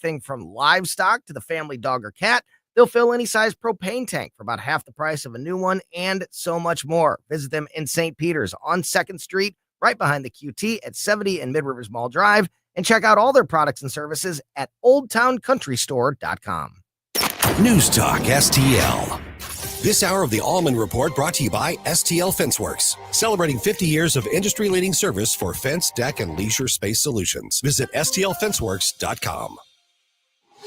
Everything from livestock to the family dog or cat. They'll fill any size propane tank for about half the price of a new one and so much more. Visit them in St. Peter's on 2nd Street, right behind the QT at 70 and Mid-Rivers Mall Drive, and check out all their products and services at oldtowncountrystore.com. News Talk STL. This hour of the Allman Report brought to you by STL Fenceworks, celebrating 50 years of industry-leading service for fence, deck, and leisure space solutions. Visit stlfenceworks.com.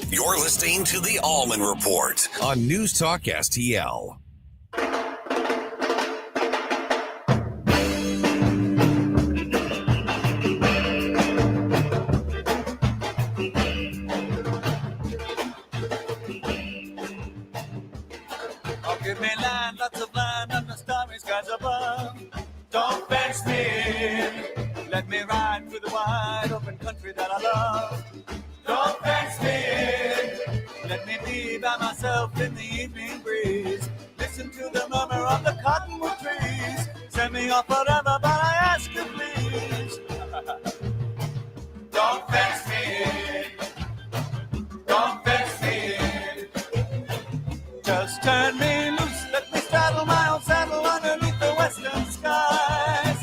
You're listening to the Allman Report on News Talk STL. Give me land, lots of land, and the starry skies above. Don't fence me in. Let me ride through the wide open country that I love. Don't fence me in. Let me be by myself in the evening breeze. Listen to the murmur of the cottonwood trees. Send me off forever, but I ask you please. Don't fence me in. Don't fence me in. Just turn me loose, let me straddle my own saddle underneath the western skies.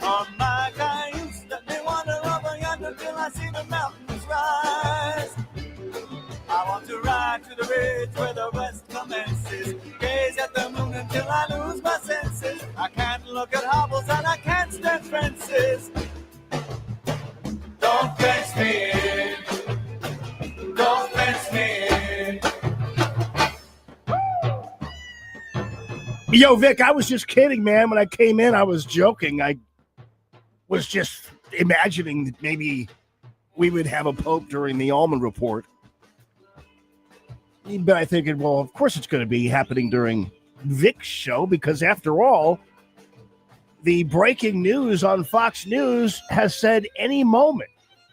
On my cayuse, let me wander over yonder till I see the mountains rise. I want to ride to the ridge where the west commences. Gaze at the moon until I lose my senses. I can't look at hobbles and I can't stand fences. Don't fence me in. Don't fence me in. Yo, Vic, I was just kidding, man. When I came in, I was joking. I was just imagining that maybe we would have a Pope during the Allman Report. But I figured, well, of course it's going to be happening during Vic's show because, after all, the breaking news on Fox News has said any moment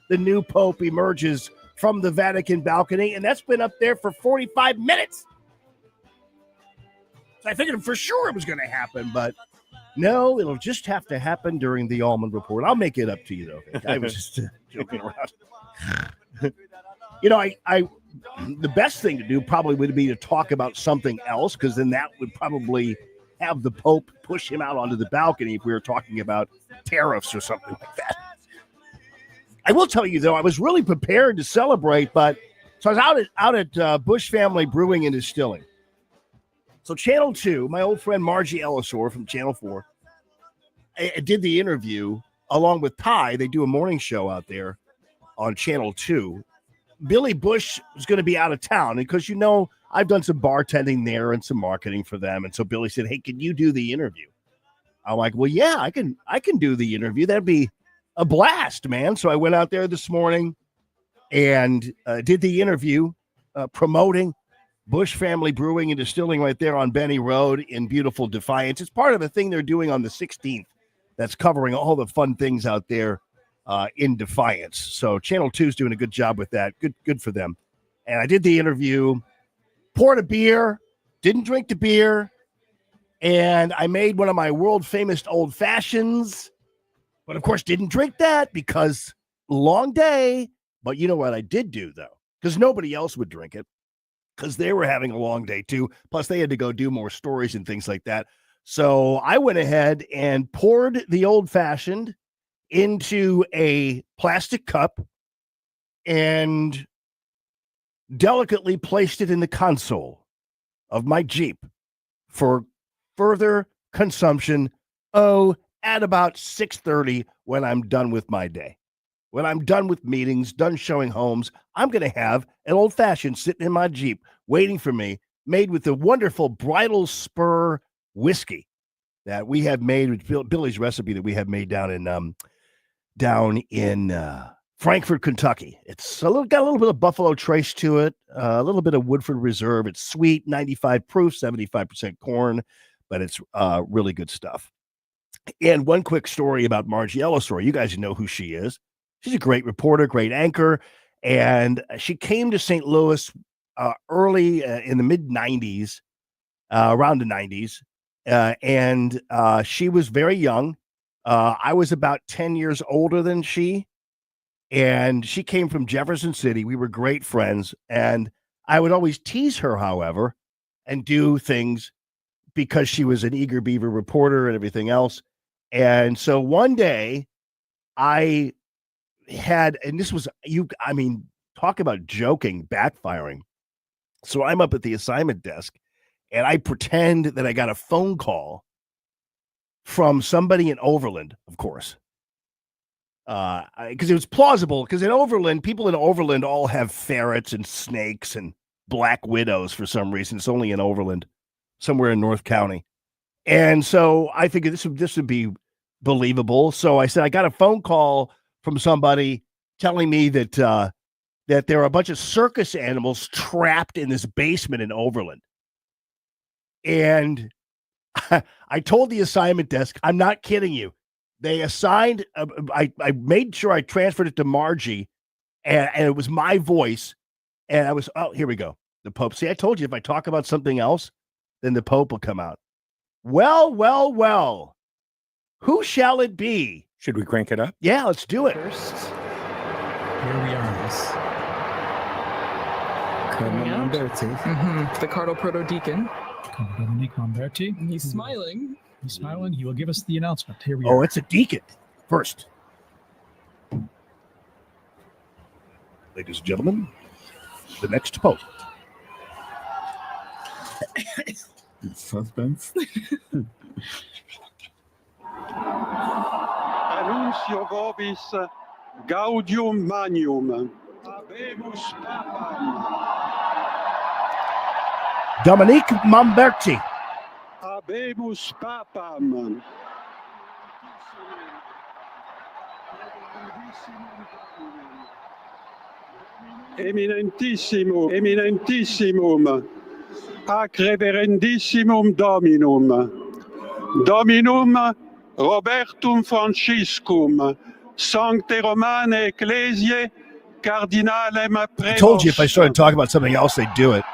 the new Pope emerges from the Vatican balcony, and that's been up there for 45 minutes. I figured for sure it was going to happen, but no, it'll just have to happen during the Allman Report. I'll make it up to you, though, Vic. I was just joking around. You know, I the best thing to do probably would be to talk about something else, because then that would probably have the Pope push him out onto the balcony if we were talking about tariffs or something like that. I will tell you, though, I was really prepared to celebrate, but so I was out at Bush Family Brewing and Distilling. So Channel 2, my old friend Margie Ellisor from Channel 4, I did the interview along with Ty. They do a morning show out there on Channel 2. Billy Bush was going to be out of town because, you know, I've done some bartending there and some marketing for them. And so Billy said, hey, can you do the interview? I'm like, well, yeah, I can do the interview. That'd be a blast, man. So I went out there this morning and did the interview promoting Bush Family Brewing and Distilling right there on Benny Road in beautiful Defiance. It's part of a thing they're doing on the 16th that's covering all the fun things out there in Defiance. So Channel 2 is doing a good job with that. Good for them. And I did the interview, poured a beer, didn't drink the beer, and I made one of my world famous old fashions, but of course didn't drink that because long day. But you know what I did do, though, because nobody else would drink it, because they were having a long day too. Plus they had to go do more stories and things like that. So I went ahead and poured the old fashioned into a plastic cup and delicately placed it in the console of my Jeep for further consumption. At about 6:30 when I'm done with my day. When I'm done with meetings, done showing homes, I'm going to have an old-fashioned sitting in my Jeep waiting for me, made with the wonderful Bridal Spur whiskey that we have made with Billy's recipe that we have made down in Frankfort, Kentucky. It's got a little bit of Buffalo Trace to it, a little bit of Woodford Reserve. It's sweet, 95 proof, 75% corn, but it's really good stuff. And one quick story about Margie Ellisor. You guys know who she is. She's a great reporter, great anchor, and she came to St. Louis early in the mid-'90s, around the 90s, and she was very young. I was about 10 years older than she, And she came from Jefferson City. We were great friends. And I would always tease her, however, and do things because she was an eager beaver reporter and everything else. And so one day I had, and this was, talk about joking, backfiring. So I'm up at the assignment desk and I pretend that I got a phone call from somebody in Overland, of course. Because it was plausible, because in Overland, people in Overland all have ferrets and snakes and black widows for some reason. It's only in Overland, somewhere in North County. And so I figured this would be believable. So I said, I got a phone call from somebody telling me that there are a bunch of circus animals trapped in this basement in Overland. And I told the assignment desk, I'm not kidding you. They assigned, I made sure I transferred it to Margie, and it was my voice. And I was, here we go. The Pope. See, I told you if I talk about something else, then the Pope will come out. Well. Who shall it be? Should we crank it up? Yeah, let's do it. First, here we are. Cardinal Lamberti. The Cardinal Proto-Deacon. Dominique Lamberti. He's smiling. He's smiling. He will give us the announcement. Here we are. Oh, it's a deacon. First. Ladies and gentlemen, the next Pope. Suspense. Annuncio vobis gaudium magnum. Habemus papam. Dominique Lamberti. Habemus papam. Eminentissimum, ac reverendissimum Dominum, Dominum Robertum Franciscum, Sancte Romane Ecclesiae, Cardinalem Prevost. I told you if I started talking about something else, they'd do it.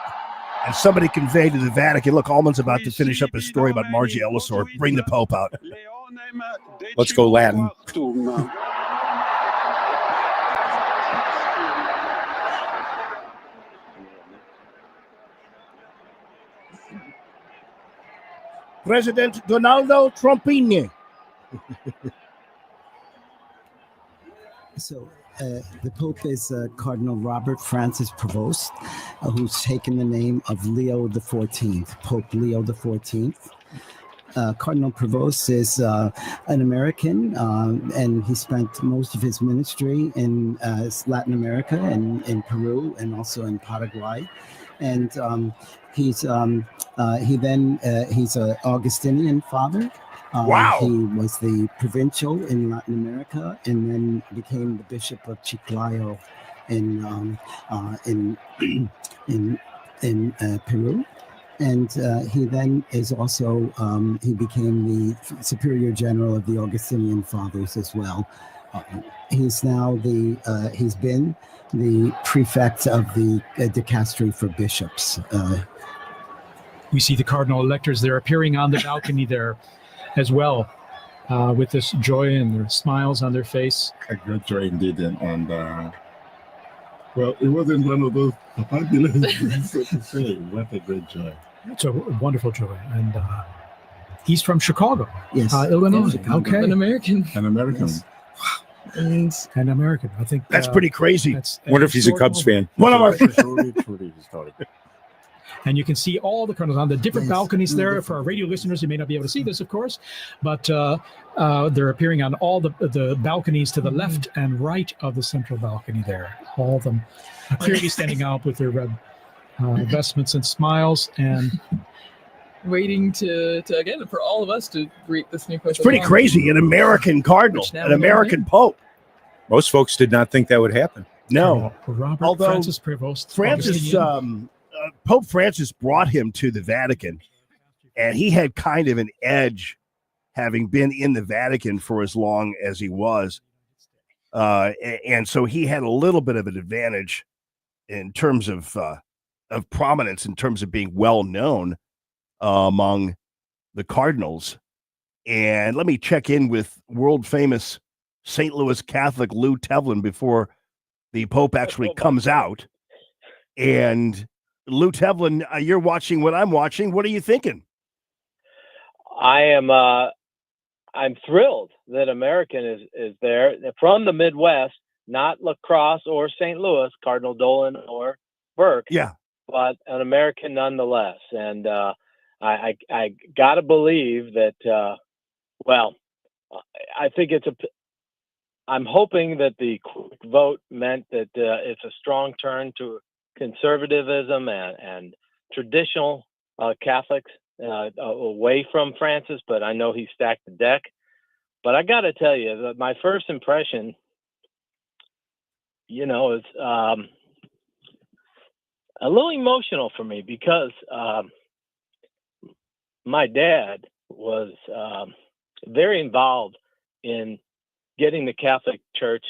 And somebody conveyed to the Vatican, look, Allman's about to finish up his story about Margie Ellisor. Bring the Pope out. Let's go Latin. President Donaldo Trumpini. So the Pope is Cardinal Robert Francis Prevost, who's taken the name of Leo XIV, Pope Leo XIV. Cardinal Prevost is an American, and he spent most of his ministry in Latin America and in Peru and also in Paraguay. And he's an Augustinian father. Wow. He was the provincial in Latin America and then became the Bishop of Chiclayo in Peru. And he then is also, he became the Superior General of the Augustinian Fathers as well. He's now he's been the prefect of the dicastery for bishops. We see the cardinal electors. They're appearing on the balcony there as well, with this joy and their smiles on their face. A great joy indeed. And well, it wasn't one of those fabulous things to say. What a great joy. It's a wonderful joy. And he's from Chicago, Yes. Illinois. Chicago. Okay. An American. An American. Yes. And An American. I think That's pretty crazy. That's Wonder if he's a Cubs fan. One of our truly historic. And you can see all the cardinals on the different balconies there. For our radio listeners, you may not be able to see this, of course, but they're appearing on all the balconies to the left and right of the central balcony there. All of them clearly standing out with their red vestments and smiles. And waiting to again for all of us to greet this new Pope. It's pretty crazy. An American cardinal, Which now an we know American Pope. Most folks did not think that would happen. No. Robert Although Francis Prevost. Francis, Augustinian. Pope Francis brought him to the Vatican, and he had kind of an edge having been in the Vatican for as long as he was. And so he had a little bit of an advantage in terms of prominence, in terms of being well known among the cardinals. And let me check in with world famous St. Louis Catholic Lou Tevlin before the Pope actually comes out. And Lou Tevlin, you're watching what I'm watching. What are you thinking? I'm thrilled that American is there from the Midwest, not La Crosse or St. Louis, Cardinal Dolan or Burke. Yeah. But an American nonetheless. And I got to believe that, I think I'm hoping that the quick vote meant that it's a strong turn to conservatism and traditional Catholics away from Francis, but I know he stacked the deck. But I got to tell you that my first impression, is a little emotional for me because my dad was very involved in getting the Catholic Church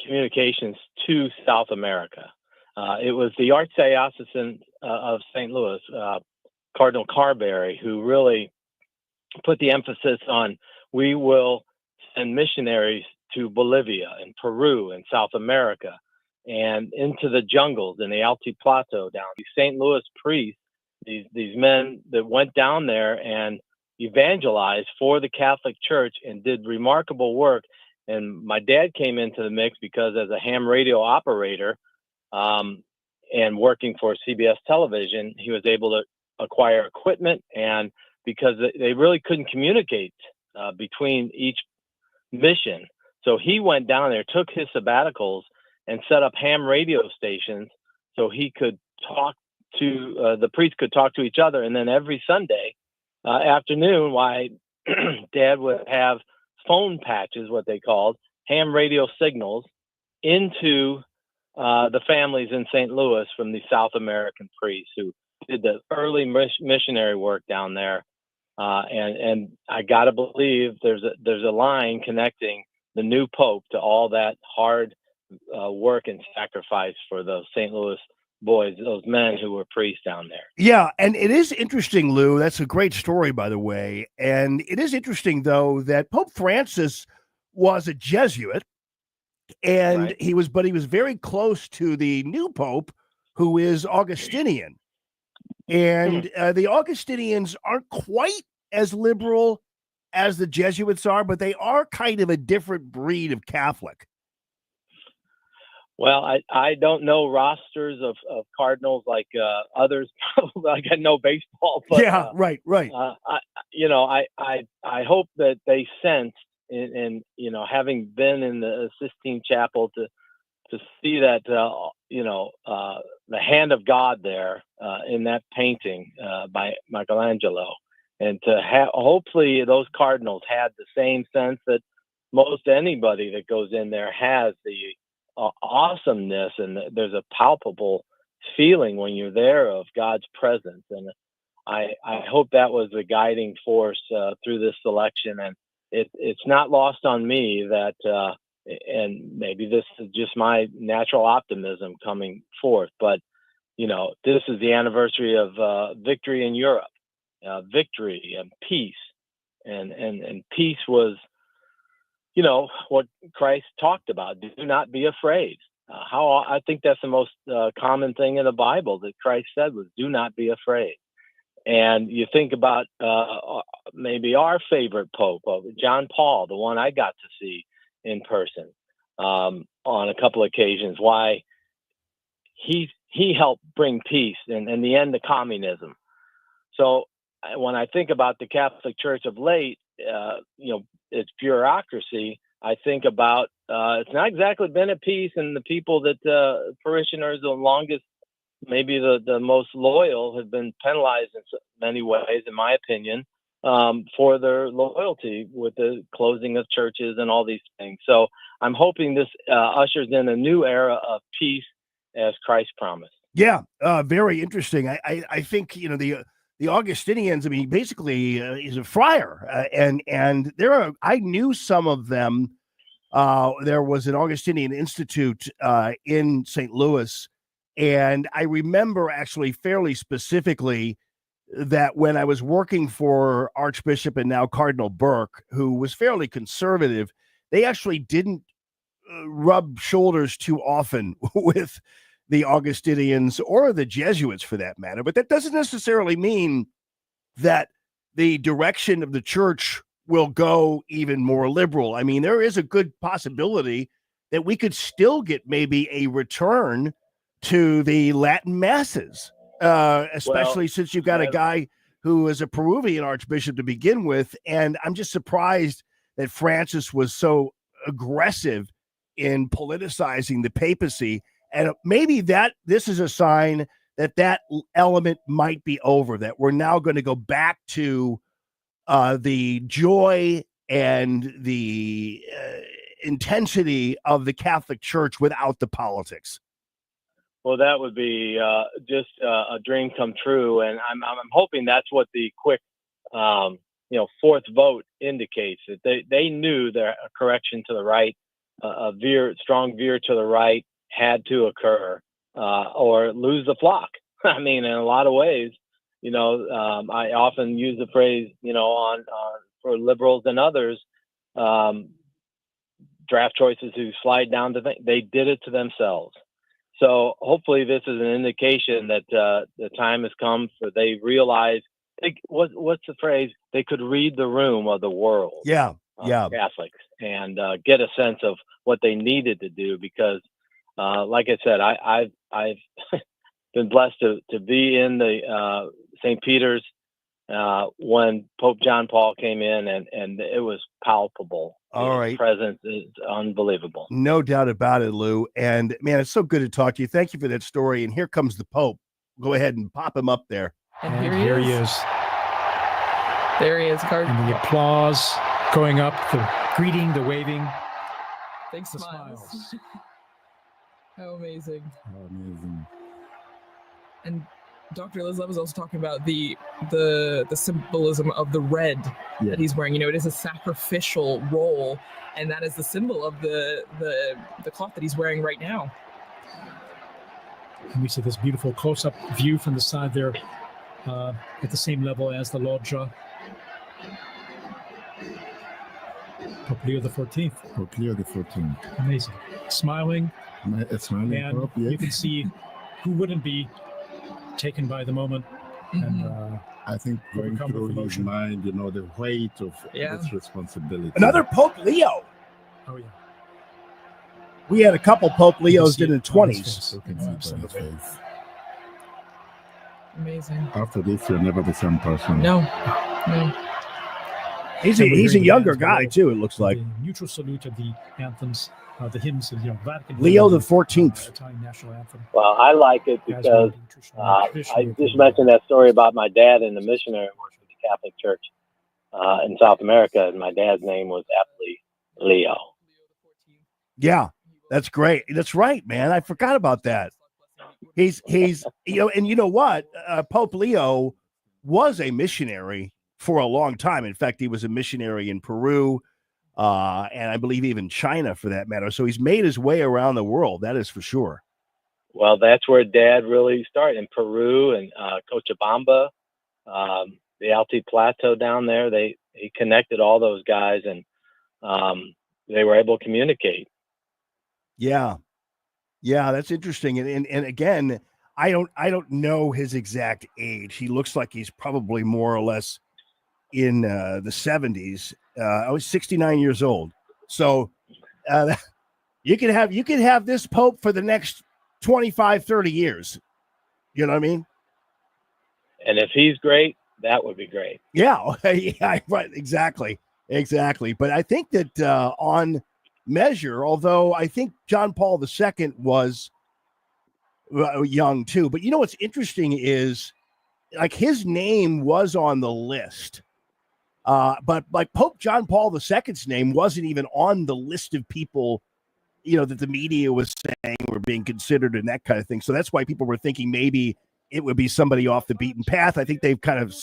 communications to South America. It was the Archdiocesan of St. Louis, Cardinal Carberry, who really put the emphasis on we will send missionaries to Bolivia and Peru and South America and into the jungles and the Altiplano down. These St. Louis priests, these men that went down there and evangelized for the Catholic Church and did remarkable work. And my dad came into the mix because as a ham radio operator and working for CBS television, he was able to acquire equipment, and because they really couldn't communicate between each mission. So he went down there, took his sabbaticals, and set up ham radio stations so he could talk to, the priests could talk to each other. And then every Sunday afternoon, Dad would have phone patches, what they called, ham radio signals, into the families in St. Louis from the South American priests who did the early missionary work down there. And I got to believe there's a line connecting the new Pope to all that hard work and sacrifice for those St. Louis boys, those men who were priests down there. Yeah, and it is interesting, Lou. That's a great story, by the way. And it is interesting, though, that Pope Francis was a Jesuit, and Right. he was very close to the new Pope, who is Augustinian. And the Augustinians aren't quite as liberal as the Jesuits are, but they are kind of a different breed of Catholic. Well, I don't know rosters of cardinals like others. Like I know baseball, but yeah, right. I hope that they sensed in having been in the Sistine Chapel to see that the hand of God there in that painting by Michelangelo, and to hopefully those cardinals had the same sense that most anybody that goes in there has, the awesomeness, and there's a palpable feeling when you're there of God's presence. And I hope that was the guiding force through this selection. And it's not lost on me that, and maybe this is just my natural optimism coming forth, but this is the anniversary of victory in Europe, victory and peace, and peace was, what Christ talked about. Do not be afraid. I think that's the most common thing in the Bible that Christ said was, do not be afraid. And you think about maybe our favorite Pope, John Paul, the one I got to see in person on a couple of occasions, why he helped bring peace and the end of communism. So when I think about the Catholic Church of late, its bureaucracy, I think about it's not exactly been at peace, and the people that parishioners the longest, maybe the most loyal, have been penalized in many ways, in my opinion, for their loyalty with the closing of churches and all these things. So I'm hoping this ushers in a new era of peace as Christ promised. Yeah, very interesting. I think, the Augustinians, I mean, basically he's a friar, and there are, I knew some of them. There was an Augustinian Institute in St. Louis, and I remember actually fairly specifically that when I was working for Archbishop and now Cardinal Burke, who was fairly conservative, they actually didn't rub shoulders too often with the Augustinians or the Jesuits for that matter. But that doesn't necessarily mean that the direction of the church will go even more liberal. I mean, there is a good possibility that we could still get maybe a return to the Latin masses, especially since you've got a guy who is a Peruvian archbishop to begin with. And I'm just surprised that Francis was so aggressive in politicizing the papacy. And maybe this is a sign that element might be over, that we're now going to go back to the joy and the intensity of the Catholic Church without the politics. Well, that would be just a dream come true, and I'm hoping that's what the quick, fourth vote indicates, that they knew that a correction to the right, a strong veer to the right, had to occur, or lose the flock. I mean, in a lot of ways, I often use the phrase, for liberals and others, draft choices who slide down to they did it to themselves. So hopefully this is an indication that the time has come for they realize, what's the phrase? They could read the room of the world. Yeah. Catholics, and get a sense of what they needed to do, because like I said, I've been blessed to be in the St. Peter's when Pope John Paul came in, and it was palpable. All right. His presence is unbelievable. No doubt about it, Lou. And man, it's so good to talk to you. Thank you for that story. And here comes the Pope. Go ahead and pop him up there. And here he is. There he is, Cardinal. And the applause going up, the greeting, the waving. Big smiles. How amazing. How amazing. And Dr. Lislev was also talking about the symbolism of the red that he's wearing. It is a sacrificial role, and that is the symbol of the cloth that he's wearing right now. And we see this beautiful close-up view from the side there, at the same level as the loggia. Pope Leo the 14th. Pope Leo the 14th. Amazing. Smiling. Smiling and Pope, yeah. You can see who wouldn't be taken by the moment. And I think going through his mind, the weight of this responsibility. Another Pope Leo. Oh, yeah. We had a couple Pope Leos in the 20s. Amazing. After this, you're never the same person. No. He's a younger guy, too, it looks like. The neutral salute of the anthems, the hymns of Vatican. Leo the 14th. Italian national anthem. Well, I like it because I just mentioned that story about my dad and the missionary work with the Catholic Church in South America, and my dad's name was aptly Leo. Yeah, that's great. That's right, man. I forgot about that. He's and you know what? Pope Leo was a missionary for a long time. In fact, he was a missionary in Peru, and I believe even China, for that matter. So he's made his way around the world. That is for sure. Well, that's where Dad really started, in Peru and Cochabamba, the Alti Plateau down there. He connected all those guys, and they were able to communicate. Yeah, that's interesting. And again, I don't know his exact age. He looks like he's probably more or less in the 70s. I was 69 years old. So you can have this Pope for the next 25, 30 years. You know what I mean? And if he's great, that would be great. Yeah, right. Exactly. But I think that on measure, although I think John Paul II was young too, but what's interesting is, like, his name was on the list, but like Pope John Paul II's name wasn't even on the list of people, that the media was saying were being considered and that kind of thing. So that's why people were thinking maybe it would be somebody off the beaten path. I think they've kind of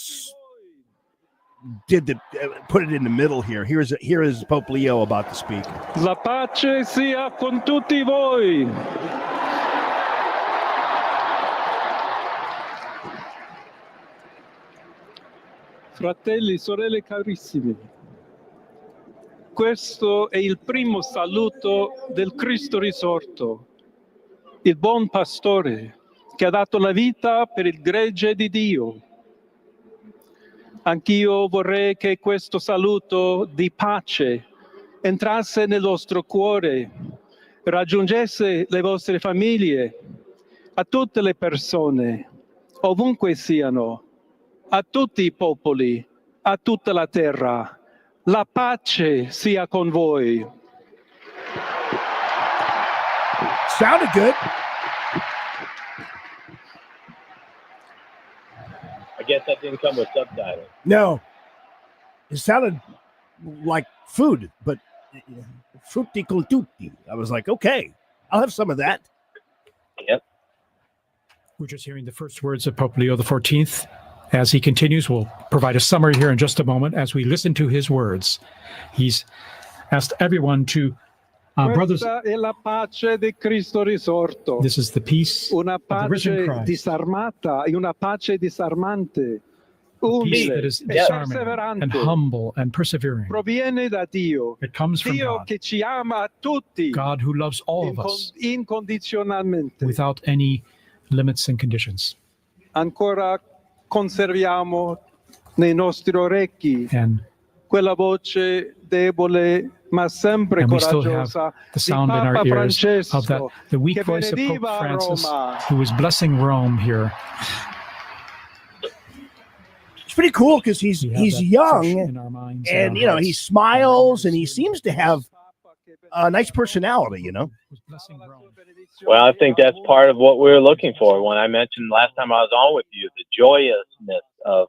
put it in the middle here. Here is Pope Leo about to speak. La pace sia con tutti voi. Fratelli, sorelle carissimi. Questo è il primo saluto del Cristo risorto, il buon pastore che ha dato la vita per il gregge di Dio. Anch'io vorrei che questo saluto di pace entrasse nel vostro cuore, raggiungesse le vostre famiglie, a tutte le persone, ovunque siano, a tutti i popoli, a tutta la terra. La pace sia con voi. Sounded good. I guess that didn't come with subtitles. No, it sounded like food, but frutti con tutti. I was like, okay, I'll have some of that. Yep. We're just hearing the first words of Pope Leo XIV. As he continues, we'll provide a summary here in just a moment as we listen to his words. He's asked everyone to, brothers. Questa è la pace di Cristo risorto. This is the peace Una of the risen pace Christ. disarmata e una pace disarmante. Peace Umile that is e disarming perseverante. and humble and persevering. Proviene da Dio. It comes from Dio God. che ci ama a tutti. God who loves all of us Incondizionalmente. without any limits and conditions. Ancora conserviamo nei nostri orecchi And quella voce debole ma sempre we still have coraggiosa the di sound in Papa our ears of that, Francesco the weak che voice of Pope benediva Francis, Roma. who is blessing Rome here. It's pretty cool because he's We have that fresh young, in our minds and and our he hearts. smiles, and he seems to have a nice personality. Who's blessing Rome. Well, I think that's part of what we were looking for when I mentioned last time I was on with you, the joyousness of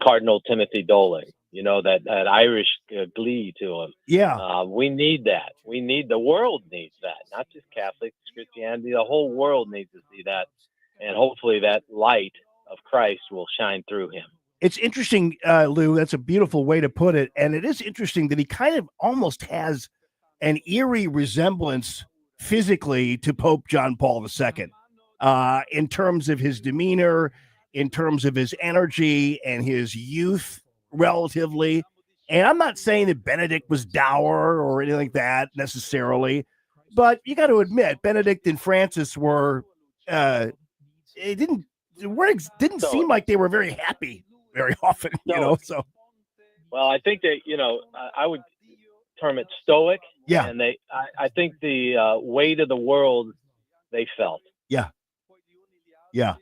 Cardinal Timothy Dolan. That Irish glee to him. Yeah. We need that. The world needs that, not just Catholics, Christianity. The whole world needs to see that. And hopefully that light of Christ will shine through him. It's interesting, Lou. That's a beautiful way to put it. And it is interesting that he kind of almost has an eerie resemblance physically to Pope John Paul II in terms of his demeanor, in terms of his energy and his youth relatively. And I'm not saying that Benedict was dour or anything like that necessarily, but you got to admit Benedict and Francis were it didn't seem like they were very happy very often, so. Well, I think that, I would term it stoic. Yeah. And I think the weight of the world they felt. Yeah. Yeah.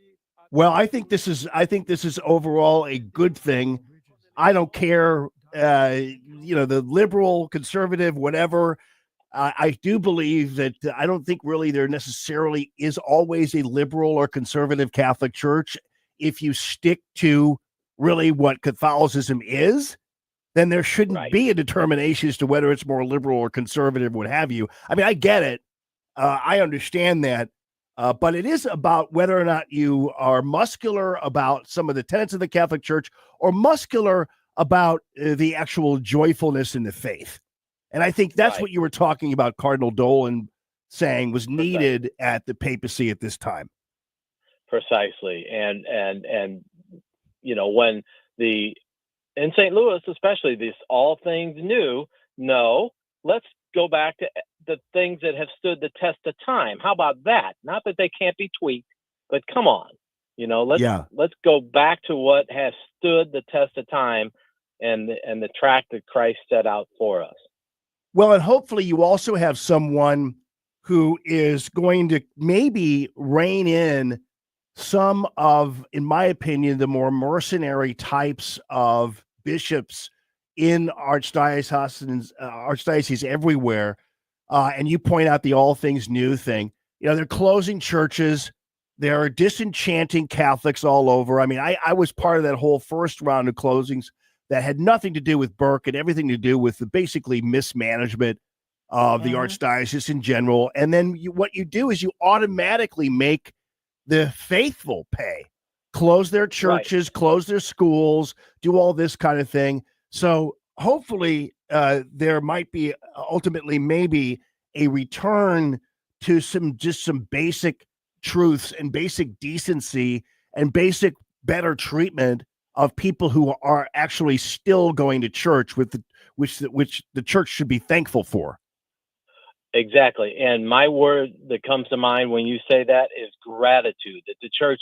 Well, I think this is overall a good thing. I don't care, the liberal, conservative, whatever. I do believe that I don't think really there necessarily is always a liberal or conservative Catholic Church. If you stick to really what Catholicism is, then there shouldn't be a determination as to whether it's more liberal or conservative, what have you. I mean, I get it. I understand that. But it is about whether or not you are muscular about some of the tenets of the Catholic Church or muscular about the actual joyfulness in the faith. And I think that's what you were talking about Cardinal Dolan saying was needed at the papacy at this time. Precisely. And when in St. Louis, especially this all things new, let's go back to the things that have stood the test of time. How about that? Not that they can't be tweaked, but come on, let's go back to what has stood the test of time and the track that Christ set out for us. Well, and hopefully you also have someone who is going to maybe rein in some of, in my opinion, the more mercenary types of bishops in archdioceses everywhere. And you point out the all things new thing. They're closing churches. They're disenchanting Catholics all over. I mean, I was part of that whole first round of closings that had nothing to do with Burke and everything to do with the basically mismanagement of the archdiocese in general. And then what you do is you automatically make the faithful pay, close their churches, close their schools, do all this kind of thing. So hopefully there might be ultimately maybe a return to some basic truths and basic decency and basic better treatment of people who are actually still going to church with which the church should be thankful for. Exactly. And my word that comes to mind when you say that is gratitude, that the church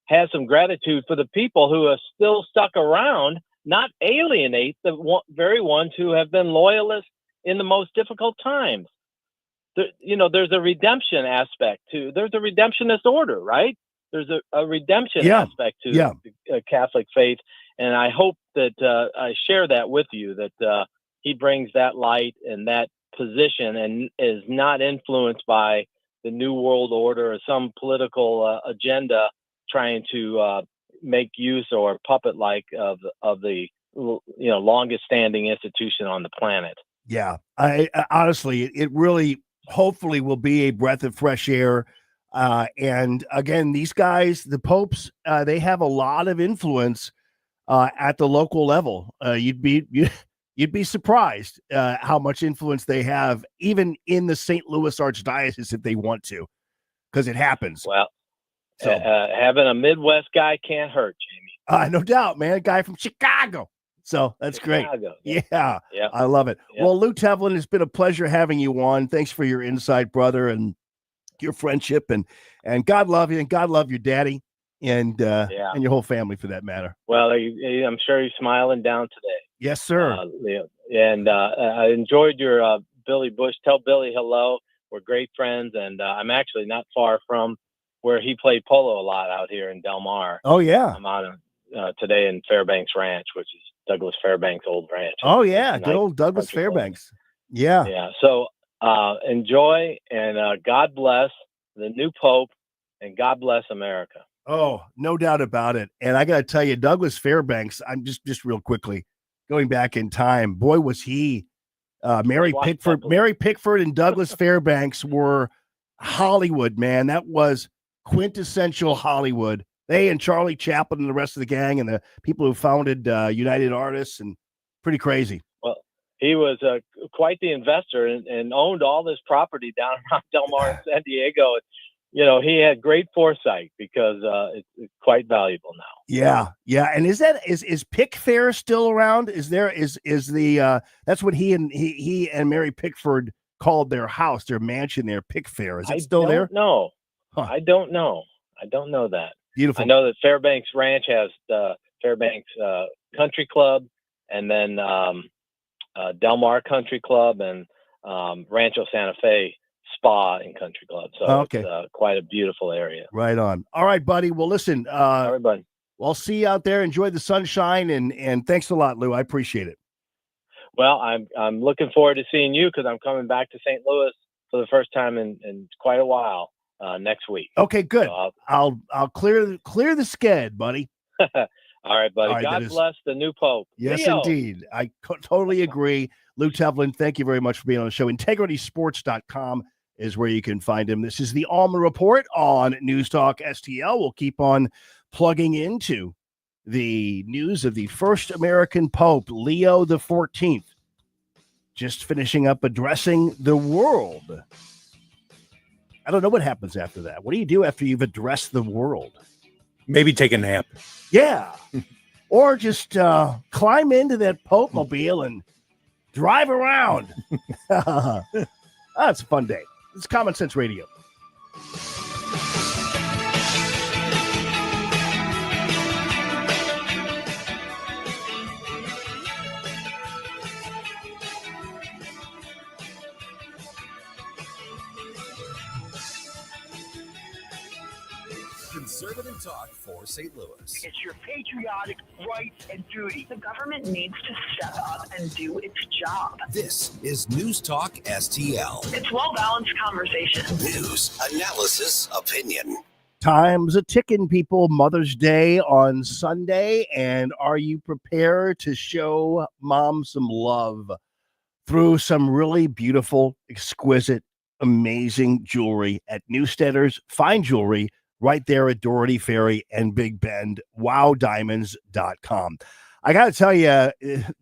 has some gratitude for the people who are still stuck around, not alienate the very ones who have been loyalists in the most difficult times. There's a redemption aspect there's a redemptionist order, right? There's a redemption aspect to the Catholic faith. And I hope that I share that with you, that he brings that light and that position and is not influenced by the New World Order or some political agenda trying to make use or puppet like of the longest standing institution on the planet. Yeah, I honestly, it really hopefully will be a breath of fresh air. And again, these guys, the popes, they have a lot of influence at the local level. You'd be surprised how much influence they have, even in the St. Louis Archdiocese, if they want to, because it happens. Well, having a Midwest guy can't hurt, Jamie. No doubt, man. A guy from Chicago. So that's great. Yeah, I love it. Yep. Well, Lou Tevlin, it's been a pleasure having you on. Thanks for your insight, brother, and your friendship, and God love you, and God love your daddy, and your whole family for that matter. Well, I'm sure he's smiling down today. Yes, sir. And I enjoyed your Billy Bush. Tell Billy hello. We're great friends, and I'm actually not far from where he played polo a lot out here in Del Mar. Oh, yeah. I'm out today in Fairbanks Ranch, which is Douglas Fairbanks' old ranch. Oh, yeah. Good old Douglas Fairbanks. Yeah. Yeah. So enjoy, and God bless the new Pope, and God bless America. Oh, no doubt about it. And I got to tell you, Douglas Fairbanks, I'm just real quickly going back in time. Boy, was he Mary Pickford and Douglas Fairbanks were Hollywood, man. That was quintessential Hollywood. They and Charlie Chaplin and the rest of the gang and the people who founded United Artists, and pretty crazy. Well, he was quite the investor and owned all this property down around Del Mar and San Diego. He had great foresight because it's quite valuable now. Yeah. And is Pick Fair still around? Is the that's what he and Mary Pickford called their house, their mansion there, Pick Fair. Is it still there? No, huh. I don't know that. Beautiful. I know that Fairbanks Ranch has the Fairbanks Country Club, and then Del Mar Country Club, and Rancho Santa Fe Spa and Country Club. So it's quite a beautiful area. Right on. All right, buddy. Well, listen, all right, buddy. I'll see you out there. Enjoy the sunshine, and thanks a lot, Lou. I appreciate it. Well, I'm looking forward to seeing you because I'm coming back to St. Louis for the first time in quite a while next week. Okay, good. So I'll clear the sked, buddy. All right, buddy. All right, God bless the new Pope. Yes, Leo. Indeed. I totally agree. Lou Tevlin, thank you very much for being on the show. IntegritySports.com is where you can find him. This is the Allman Report on News Talk STL. We'll keep on plugging into the news of the first American Pope, Leo the 14th, just finishing up addressing the world. I don't know what happens after that. What do you do after you've addressed the world? Maybe take a nap. Yeah. Or just climb into that Pope mobile and drive around. That's a fun day. It's Common Sense Radio. Conservative talk for St. Louis. It's your patriotic rights and duty. The government needs to step up and do its job. This is News Talk STL. It's well-balanced conversation. News, analysis, opinion. Time's a ticking, people. Mother's Day on Sunday. And are you prepared to show mom some love through some really beautiful, exquisite, amazing jewelry at Newsteaders Fine Jewelry right there at Doherty Ferry and Big Bend, wowdiamonds.com. I got to tell you,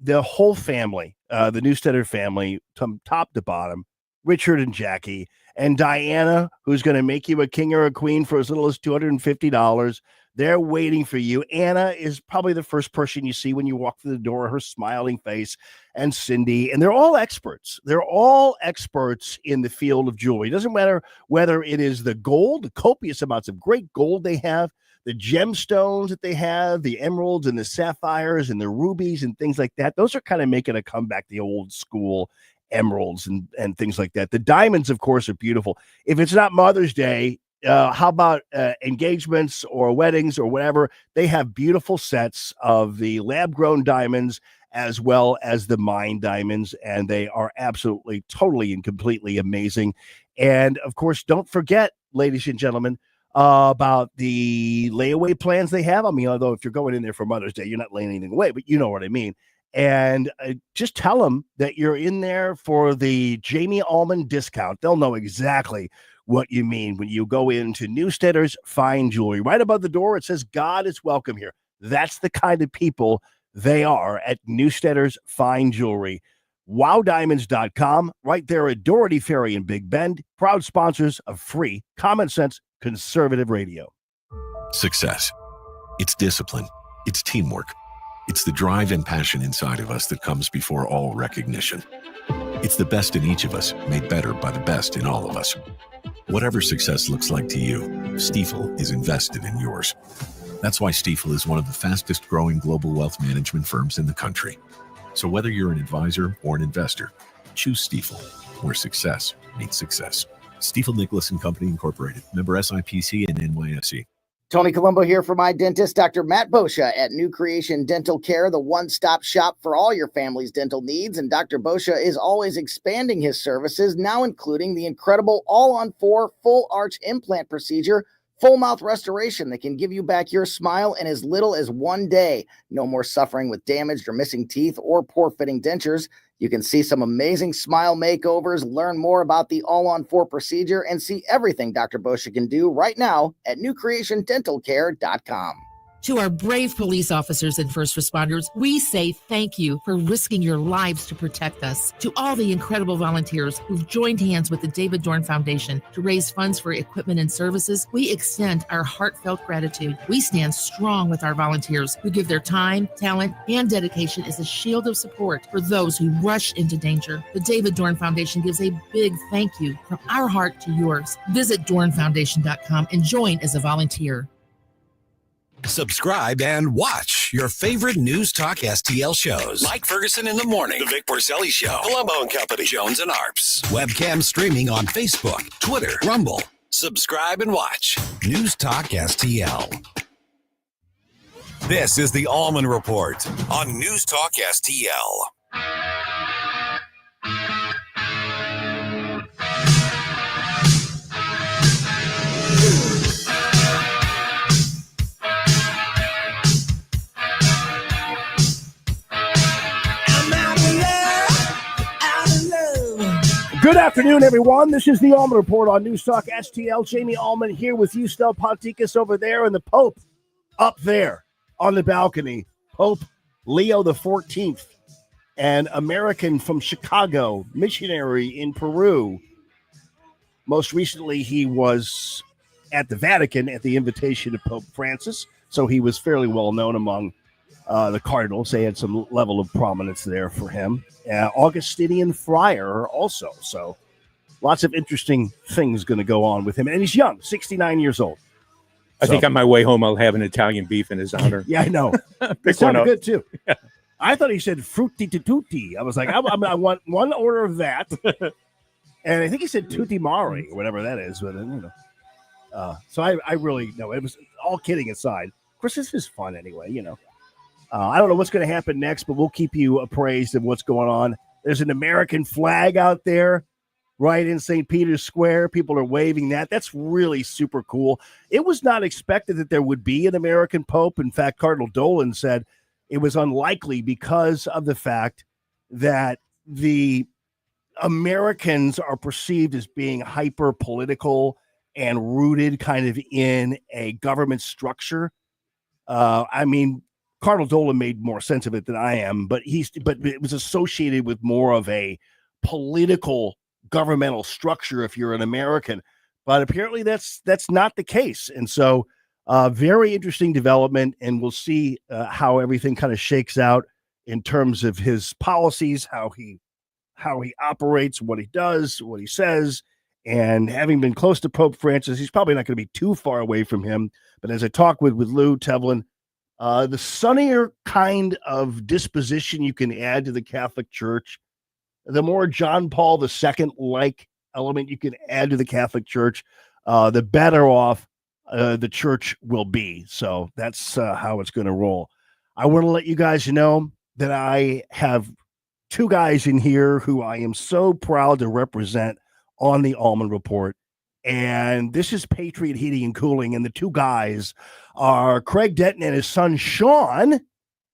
the whole family, the Newsteader family, from top to bottom, Richard and Jackie, and Diana, who's going to make you a king or a queen for as little as $250. They're waiting for you. Anna is probably the first person you see when you walk through the door, her smiling face, and Cindy. And they're all experts. They're all experts in the field of jewelry. It doesn't matter whether it is the gold, the copious amounts of great gold they have, the gemstones that they have, the emeralds and the sapphires and the rubies and things like that. Those are kind of making a comeback, the old school emeralds and things like that. The diamonds, of course, are beautiful. If it's not Mother's Day, how about engagements or weddings or whatever? They have beautiful sets of the lab-grown diamonds as well as the mine diamonds, and they are absolutely, totally, and completely amazing. And, of course, don't forget, ladies and gentlemen, about the layaway plans they have. I mean, although if you're going in there for Mother's Day, you're not laying anything away, but you know what I mean. And just tell them that you're in there for the Jamie Allman discount. They'll know exactly what you mean when you go into Newsteaders Fine Jewelry. Right above the door, it says, God is welcome here. That's the kind of people they are at Newsteaders Fine Jewelry. WowDiamonds.com, right there at Doherty Ferry in Big Bend, proud sponsors of free, common sense, conservative radio. Success. It's discipline. It's teamwork. It's the drive and passion inside of us that comes before all recognition. It's the best in each of us, made better by the best in all of us. Whatever success looks like to you, Stifel is invested in yours. That's why Stifel is one of the fastest growing global wealth management firms in the country. So whether you're an advisor or an investor, choose Stifel, where success meets success. Stifel Nicholas and Company Incorporated, member SIPC and NYSE. Tony Colombo here for my dentist, Dr. Matt Boscia at New Creation Dental Care, the one-stop shop for all your family's dental needs. And Dr. Boscia is always expanding his services, now including the incredible all-on-4 full arch implant procedure, full mouth restoration that can give you back your smile in as little as 1 day. No more suffering with damaged or missing teeth or poor-fitting dentures. You can see some amazing smile makeovers, learn more about the all-on-4 procedure, and see everything Dr. Boscia can do right now at newcreationdentalcare.com. To our brave police officers and first responders, we say thank you for risking your lives to protect us. To all the incredible volunteers who've joined hands with the David Dorn Foundation to raise funds for equipment and services, we extend our heartfelt gratitude. We stand strong with our volunteers who give their time, talent, and dedication as a shield of support for those who rush into danger. The David Dorn Foundation gives a big thank you from our heart to yours. Visit dornfoundation.com and join as a volunteer. Subscribe and watch your favorite News Talk STL shows. Mike Ferguson in the Morning, The Vic Porcelli Show, Colombo and Company, Jones and Arps. Webcam streaming on Facebook, Twitter, Rumble. Subscribe and watch News Talk STL. This is the Allman Report on News Talk STL. Good afternoon, everyone. This is the Allman Report on News Talk STL. Jamie Allman here with you, Stel Ponticus over there, and the Pope up there on the balcony. Pope Leo the 14th, an American from Chicago, missionary in Peru. Most recently, he was at the Vatican at the invitation of Pope Francis, so he was fairly well known among the cardinals. They had some level of prominence there for him. Augustinian friar also. So lots of interesting things going to go on with him. And he's young, 69 years old. I think on my way home, I'll have an Italian beef in his honor. Yeah, I know. It sounded good, too. Yeah. I thought he said frutti tutti. I was like, I want one order of that. And I think he said tutti mari, or whatever that is. But, you know. So I really, no, it was all kidding aside. Christmas is fun anyway, you know. I don't know what's going to happen next, but we'll keep you appraised of what's going on. There's an American flag out there right in St. Peter's Square. People are waving that. That's really super cool. It was not expected that there would be an American Pope. In fact, Cardinal Dolan said it was unlikely because of the fact that the Americans are perceived as being hyper political and rooted kind of in a government structure. I mean, Cardinal Dolan made more sense of it than I am, but it was associated with more of a political governmental structure if you're an American. But apparently that's not the case. And so Very interesting development, and we'll see how everything kind of shakes out in terms of his policies, how he operates, what he does, what he says. And having been close to Pope Francis, he's probably not going to be too far away from him. But as I talk with Lou Tevlin, the sunnier kind of disposition you can add to the Catholic Church, the more John Paul II-like element you can add to the Catholic Church, the better off the church will be. So that's how it's going to roll. I want to let you guys know that I have two guys in here who I am so proud to represent on the Allman Report. And this is Patriot Heating and Cooling. And the two guys are Craig Denton and his son, Shaun.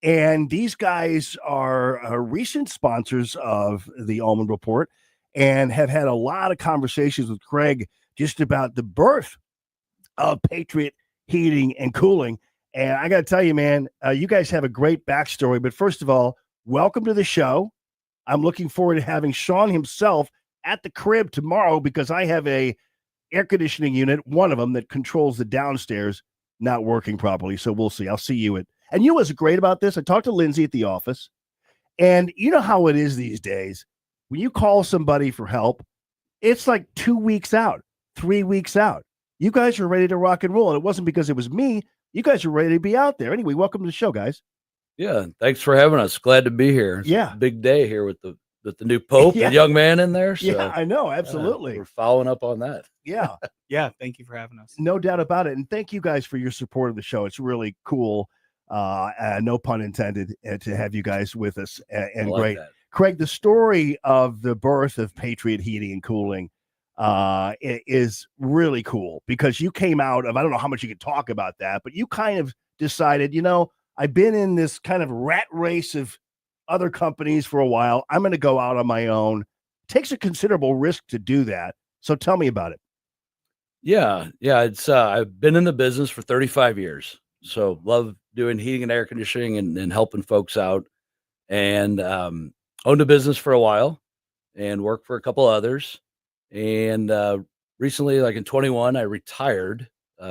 And these guys are recent sponsors of the Allman Report and have had a lot of conversations with Craig just about the birth of Patriot Heating and Cooling. And I got to tell you, man, you guys have a great backstory. But first of all, welcome to the show. I'm looking forward to having Shaun himself at the crib tomorrow because I have a air conditioning unit, one of them that controls the downstairs, not working properly. So we'll see. I'll see you at. And you know what's great about this? I talked to Lindsay at the office, and you know how it is these days. When you call somebody for help, it's like 2 weeks out, 3 weeks out. You guys are ready to rock and roll. And it wasn't because it was me. You guys are ready to be out there. Anyway, welcome to the show, guys. Yeah, thanks for having us. Glad to be here. It's a big day here with the new Pope, the young man in there. So, yeah, I know. Absolutely. We're following up on that. Yeah. Yeah. Thank you for having us. No doubt about it. And thank you guys for your support of the show. It's really cool. No pun intended to have you guys with us. And like great. that. Craig, the story of the birth of Patriot Heating and Cooling is really cool because you came out of, I don't know how much you could talk about that, but you kind of decided, I've been in this kind of rat race of other companies for a while. I'm going to go out on my own. It takes a considerable risk to do that. So tell me about it. Yeah. It's I've been in the business for 35 years. So love doing heating and air conditioning and helping folks out. And owned a business for a while and worked for a couple others. And recently, like in 21, I retired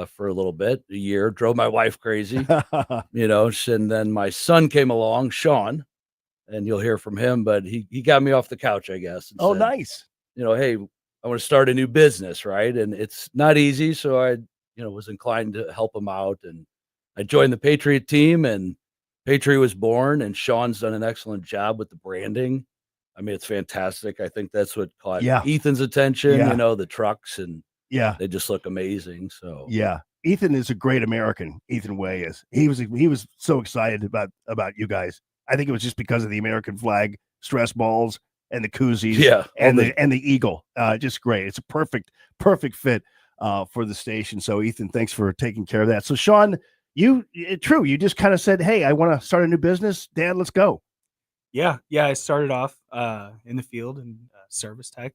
for a little bit, a year, drove my wife crazy, and then my son came along, Shaun, and you'll hear from him, but he got me off the couch, I guess. And Oh, said, nice. Hey, I want to start a new business, right? And it's not easy. So I, was inclined to help him out. And I joined the Patriot team, and Patriot was born, and Shaun's done an excellent job with the branding. I mean, it's fantastic. I think that's what caught Ethan's attention, the trucks, and they just look amazing. So Ethan is a great American. Ethan Way is. He was so excited about you guys. I think it was just because of the American flag, stress balls, and the koozies, and the eagle. Just great. It's a perfect fit for the station. So Ethan, thanks for taking care of that. So Shaun, you just kind of said, "Hey, I want to start a new business. Dad, let's go." Yeah. I started off in the field and service tech,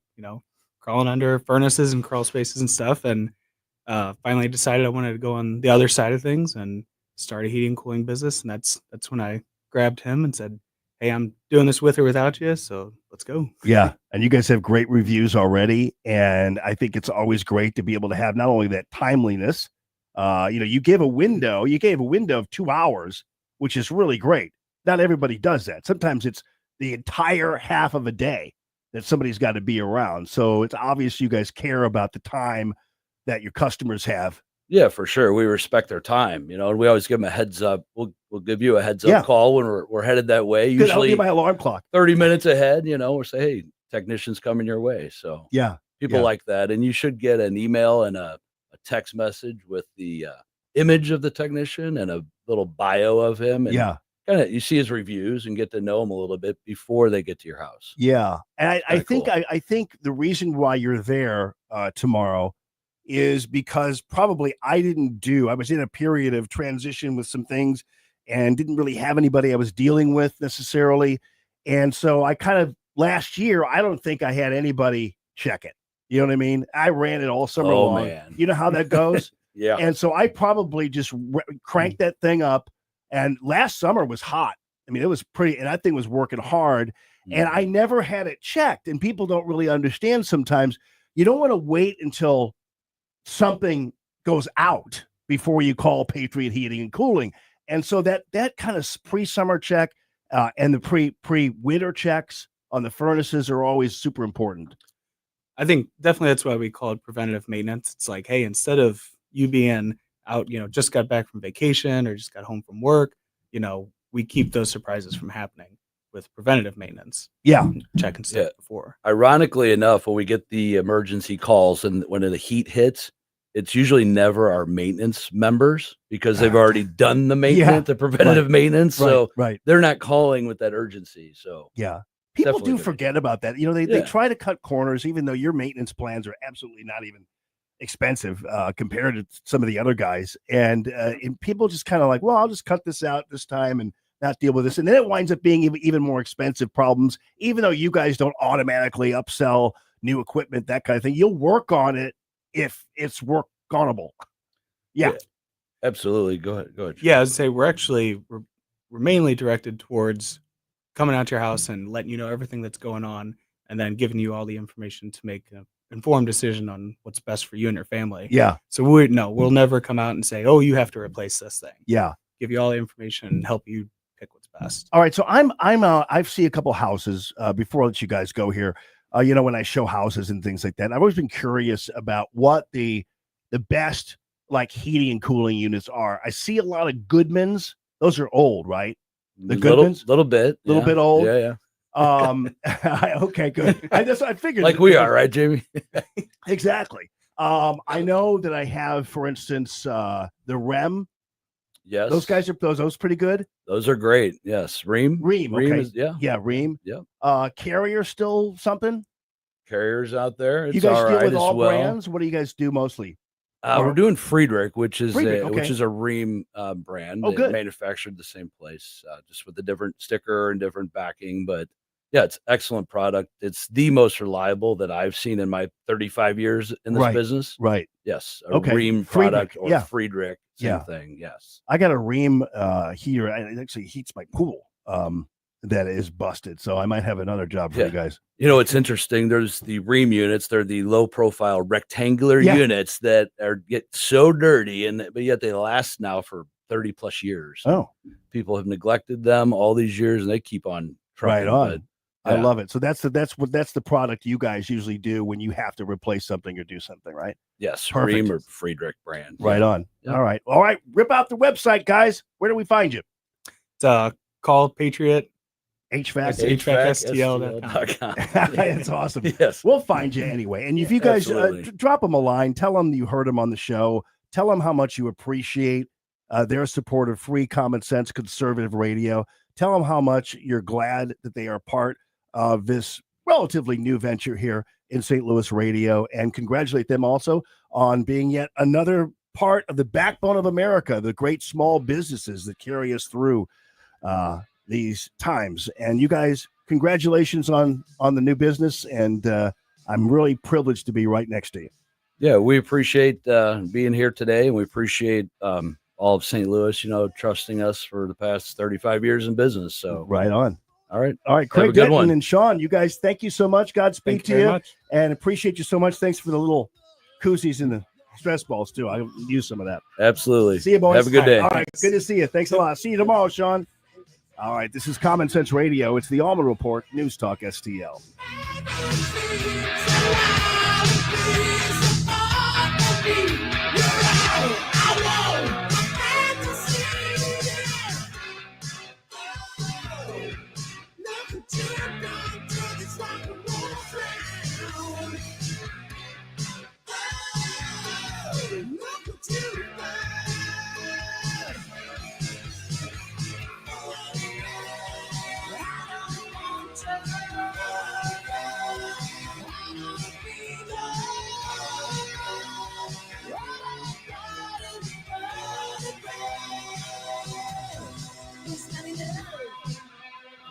crawling under furnaces and crawl spaces and stuff. And finally decided I wanted to go on the other side of things and start a heating and cooling business. And that's when I grabbed him and said, "Hey, I'm doing this with or without you, so let's go." Yeah. And you guys have great reviews already. And I think it's always great to be able to have not only that timeliness, you gave a window of 2 hours, which is really great. Not everybody does that. Sometimes it's the entire half of a day that somebody's got to be around. So it's obvious you guys care about the time that your customers have. Yeah, for sure. We respect their time, and we always give them a heads up. We'll give you a heads up call when we're headed that way. Good, I'll Usually get my alarm clock 30 minutes ahead, we'll say, "Hey, technician's coming your way." So people Yeah. like that. And you should get an email and a text message with the image of the technician and a little bio of him. And kind of you see his reviews and get to know him a little bit before they get to your house. Yeah. And I think cool. I think the reason why you're there tomorrow is because probably I was in a period of transition with some things and didn't really have anybody I was dealing with necessarily. And so I kind of last year, I don't think I had anybody check it. You know what I mean? I ran it all summer long. Man. You know how that goes? Yeah. And so I probably just cranked that thing up. And last summer was hot. I mean, it was pretty, and that thing was working hard. And I never had it checked. And people don't really understand sometimes. You don't want to wait until something goes out before you call Patriot Heating and Cooling. And so that kind of pre-summer check and the pre-winter checks on the furnaces are always super important. I think definitely that's why we call it preventative maintenance. It's like, hey, instead of you being out, just got back from vacation or just got home from work, we keep those surprises from happening with preventative maintenance. Yeah. Checking stuff before. Ironically enough, when we get the emergency calls and when the heat hits, it's usually never our maintenance members because they've already done the maintenance, the preventative maintenance. So they're not calling with that urgency. So yeah, people do forget about that. They try to cut corners, even though your maintenance plans are absolutely not even expensive compared to some of the other guys. And people just kind of like, well, I'll just cut this out this time and not deal with this. And then it winds up being even more expensive problems, even though you guys don't automatically upsell new equipment, that kind of thing. You'll work on it if it's work-onable. Yeah. Absolutely. Go ahead. Yeah, I would say we're mainly directed towards coming out to your house and letting you know everything that's going on and then giving you all the information to make an informed decision on what's best for you and your family. Yeah. So we'll never come out and say, oh, you have to replace this thing. Yeah. Give you all the information and help you pick what's best. All right. So I've seen a couple houses before I let you guys go here. When I show houses and things like that, I've always been curious about what the best like heating and cooling units are. I see a lot of Goodmans. Those are old, right? The Goodmans, little bit old. Yeah. Okay, good. I figured like we are, right, Jamie? Exactly. I know that I have, for instance, the REM. Yes, those guys are those pretty good. Those are great. Yes, Ream. Okay. Is, Ream. Yeah. Carrier still something. Carriers out there. It's you guys all deal right with all well. brands. What do you guys do mostly? We're doing Friedrich, which is Friedrich, a Ream brand. Oh, good. Manufactured the same place, just with a different sticker and different backing. But yeah, it's excellent product. It's the most reliable that I've seen in my 35 years in this business. Right. Yes. A Ream product or Friedrich. Same thing. Yes. I got a Ream heater. It actually heats my pool. That is busted. So I might have another job for you guys. It's interesting. There's the Ream units. They're the low profile rectangular units that get so dirty, but yet they last now for 30 plus years. Oh, people have neglected them all these years and they keep on trucking. Right on. I love it. So that's the product you guys usually do when you have to replace something or do something, right? Yes. Perfect. Ream or Friedrich brand. Right on. Yeah. All right. Rip out the website, guys. Where do we find you? It's call Patriot HVACSTL.com. That's awesome. Yes. We'll find you anyway. And if you guys drop them a line, tell them you heard them on the show. Tell them how much you appreciate their support of free, common sense, conservative radio. Tell them how much you're glad that they are part of this relatively new venture here in St. Louis radio, and congratulate them also on being yet another part of the backbone of America, the great small businesses that carry us through these times. And you guys, congratulations on the new business, and I'm really privileged to be right next to you. Yeah, we appreciate being here today, and we appreciate all of St. Louis, trusting us for the past 35 years in business. So right on. All right. Craig Denton and Shaun, you guys, thank you so much. Godspeed to you, and appreciate you so much. Thanks for the little koozies and the stress balls too. I use some of that. Absolutely. See you, boys. Have a good day. All right. Good to see you. Thanks a lot. See you tomorrow, Shaun. All right. This is Common Sense Radio. It's the Allman Report, News Talk STL.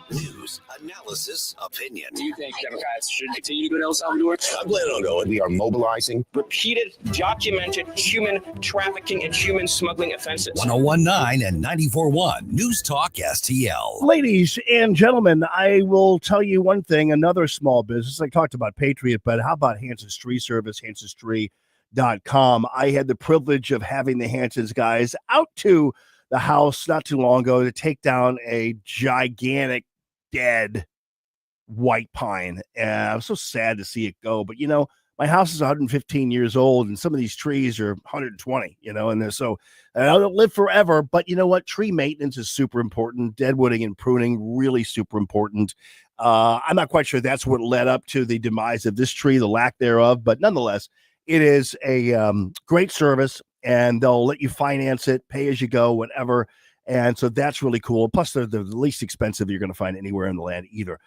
News, analysis, opinion. Do you think Democrats should continue to go to El Salvador? I'm planning on going. We are mobilizing. Repeated, documented human trafficking and human smuggling offenses. 101.9 and 94.1 News Talk STL. Ladies and gentlemen, I will tell you one thing. Another small business. I talked about Patriot, but how about Hanson's Tree Service? Hanson's Tree hansonstree.com. I had the privilege of having the Hansons guys out to the house not too long ago to take down a gigantic dead white pine. I was so sad to see it go, but my house is 115 years old and some of these trees are 120, and they're I don't live forever, but you know what? Tree maintenance is super important. Deadwooding and pruning, really super important. I'm not quite sure that's what led up to the demise of this tree, the lack thereof, but nonetheless, it is a great service, and they'll let you finance it, pay as you go, whatever. And so that's really cool. Plus, they're the least expensive you're going to find anywhere in the land either.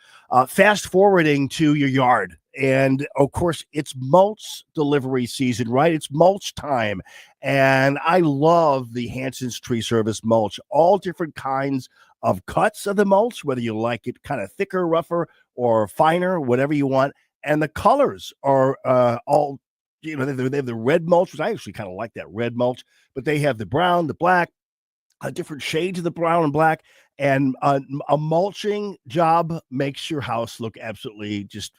Fast forwarding to your yard. And of course, it's mulch delivery season, right? It's mulch time. And I love the Hanson's Tree Service mulch, all different kinds of cuts of the mulch, whether you like it kind of thicker, rougher, or finer, whatever you want. And the colors are all, they have the red mulch, which I actually kind of like that red mulch, but they have the brown, the black, different shades of the brown and black, and a mulching job makes your house look absolutely just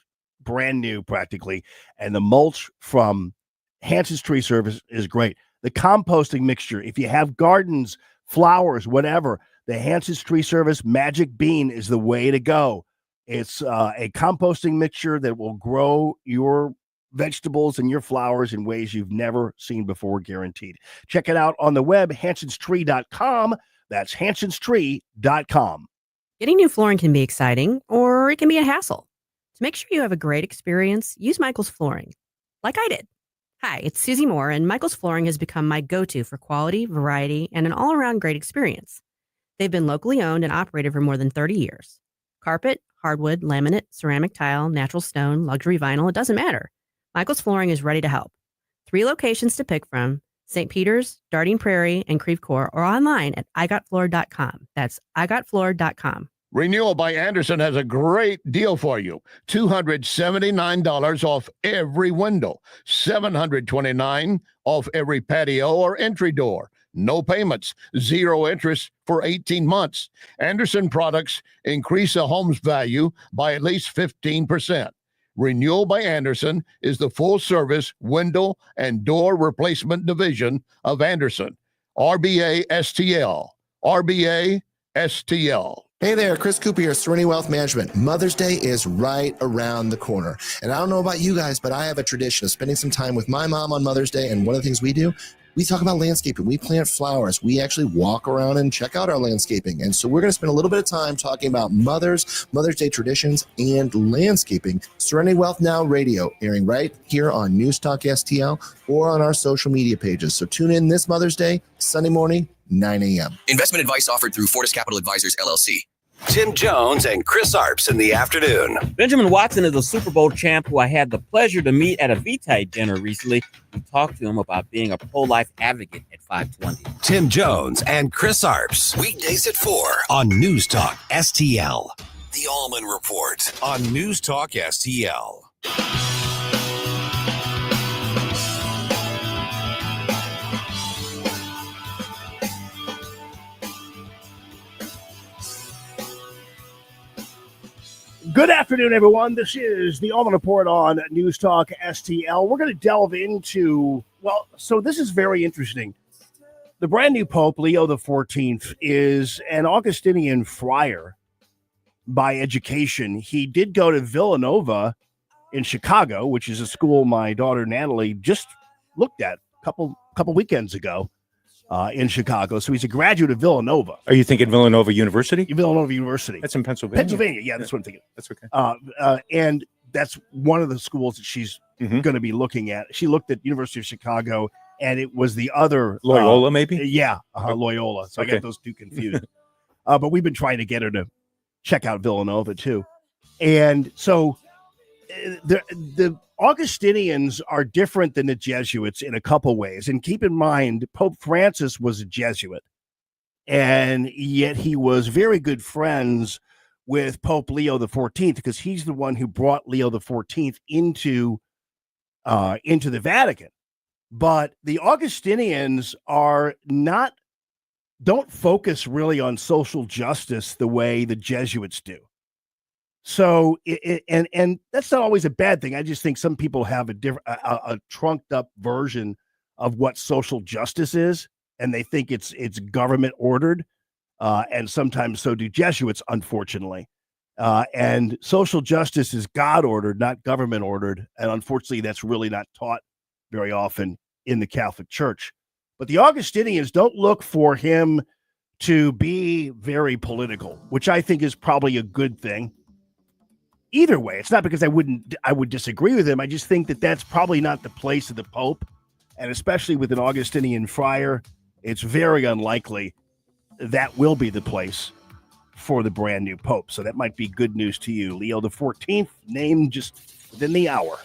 brand new practically. And the mulch from Hanson's Tree Service is great. The composting mixture, if you have gardens, flowers, whatever, the Hanson's Tree Service Magic Bean is the way to go. It's a composting mixture that will grow your vegetables and your flowers in ways you've never seen before, guaranteed. Check it out on the web, hansonstree.com. That's hansonstree.com. Getting new flooring can be exciting, or it can be a hassle. To make sure you have a great experience, use Michael's Flooring, like I did. Hi, it's Susie Moore, and Michael's Flooring has become my go-to for quality, variety, and an all-around great experience. They've been locally owned and operated for more than 30 years. Carpet, hardwood, laminate, ceramic tile, natural stone, luxury vinyl, it doesn't matter. Michael's Flooring is ready to help. 3 locations to pick from: St. Peter's, Darting Prairie, and Creve Coeur, or online at igotfloor.com. That's igotfloor.com. Renewal by Anderson has a great deal for you. $279 off every window, $729 off every patio or entry door. No payments, 0 interest for 18 months. Anderson products increase a home's value by at least 15%. Renewal by Anderson is the full-service window and door replacement division of Anderson. RBA STL. RBA STL. Hey there, Chris Cooper here, Serenity Wealth Management. Mother's Day is right around the corner. And I don't know about you guys, but I have a tradition of spending some time with my mom on Mother's Day. And one of the things we do, we talk about landscaping. We plant flowers. We actually walk around and check out our landscaping. And so we're going to spend a little bit of time talking about Mother's Day traditions and landscaping. Serenity Wealth Now Radio, airing right here on News Talk STL or on our social media pages. So tune in this Mother's Day, Sunday morning, 9 a.m. Investment advice offered through Fortis Capital Advisors, LLC. Tim Jones and Chris Arps in the afternoon. Benjamin Watson is a Super Bowl champ who I had the pleasure to meet at a VTAI dinner recently. We talked to him about being a pro-life advocate at 520. Tim Jones and Chris Arps. Weekdays at 4 on News Talk STL. The Allman Report on News Talk STL. Good afternoon, everyone. This is the Allman Report on News Talk STL. We're going to delve into, so this is very interesting. The brand new Pope, Leo XIV, is an Augustinian friar by education. He did go to Villanova in Chicago, which is a school my daughter Natalie just looked at a couple weekends ago. In Chicago. So he's a graduate of Villanova. Are you thinking Villanova University? Villanova University. That's in Pennsylvania. Pennsylvania, yeah, that's what I'm thinking. That's okay. And that's one of the schools that she's going to be looking at. She looked at University of Chicago, and it was the other. Loyola, maybe? Yeah, Loyola. So I got those two confused. But we've been trying to get her to check out Villanova, too. And so the Augustinians are different than the Jesuits in a couple ways. And keep in mind, Pope Francis was a Jesuit, and yet he was very good friends with Pope Leo XIV because he's the one who brought Leo XIV into the Vatican. But the Augustinians don't focus really on social justice the way the Jesuits do. So, and that's not always a bad thing. I just think some people have a different, a trunked up version of what social justice is, and they think it's government ordered, and sometimes so do Jesuits, unfortunately. And social justice is God ordered, not government ordered, and unfortunately, that's really not taught very often in the Catholic Church. But the Augustinians don't look for him to be very political, which I think is probably a good thing. Either way, it's not because I would disagree with him. I just think that that's probably not the place of the Pope. And especially with an Augustinian friar, it's very unlikely that will be the place for the brand new Pope. So that might be good news to you. Leo the 14th, named just within the hour.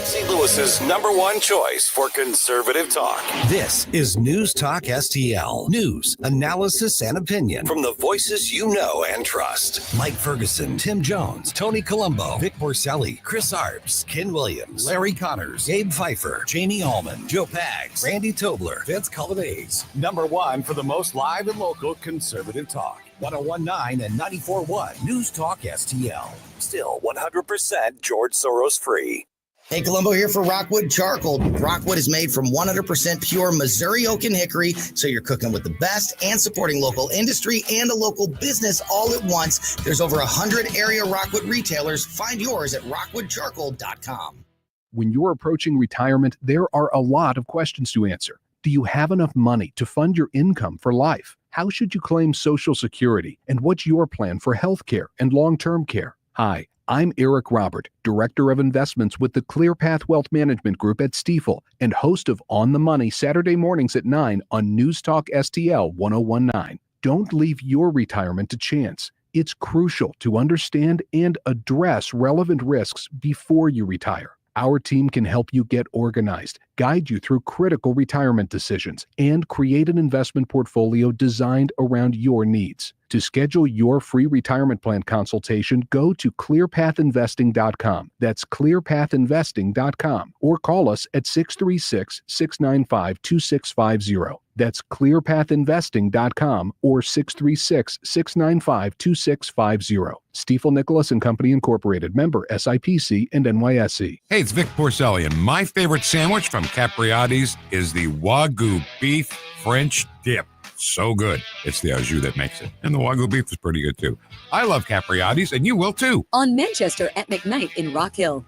St. Louis's #1 choice for conservative talk. This is News Talk STL. News, analysis, and opinion from the voices you know and trust. Mike Ferguson, Tim Jones, Tony Colombo, Vic Borselli, Chris Arps, Ken Williams, Larry Connors, Gabe Pfeiffer, Jamie Allman, Joe Pags, Randy Tobler, Vince Cullinase. #1 for the most live and local conservative talk. 101.9 and 94.1 News Talk STL. Still 100% George Soros free. Hey, Colombo here for Rockwood Charcoal. Rockwood is made from 100% pure Missouri oak and hickory, so you're cooking with the best and supporting local industry and a local business all at once. There's over 100 area Rockwood retailers. Find yours at rockwoodcharcoal.com. When you're approaching retirement, there are a lot of questions to answer. Do you have enough money to fund your income for life? How should you claim Social Security? And what's your plan for health care and long-term care? Hi, I'm Eric Robert, Director of Investments with the ClearPath Wealth Management Group at Stifel and host of On the Money Saturday mornings at 9 on News Talk STL 1019. Don't leave your retirement to chance. It's crucial to understand and address relevant risks before you retire. Our team can help you get organized, guide you through critical retirement decisions, and create an investment portfolio designed around your needs. To schedule your free retirement plan consultation, go to clearpathinvesting.com. That's clearpathinvesting.com, or call us at 636-695-2650. That's clearpathinvesting.com or 636-695-2650. Stifel Nicholas and Company Incorporated, member SIPC and NYSE. Hey, it's Vic Porcelli, and my favorite sandwich from Capriati's is the Wagyu beef French dip. So good. It's the au jus that makes it. And the Wagyu beef is pretty good too. I love Capriati's, and you will too. On Manchester at McKnight in Rock Hill.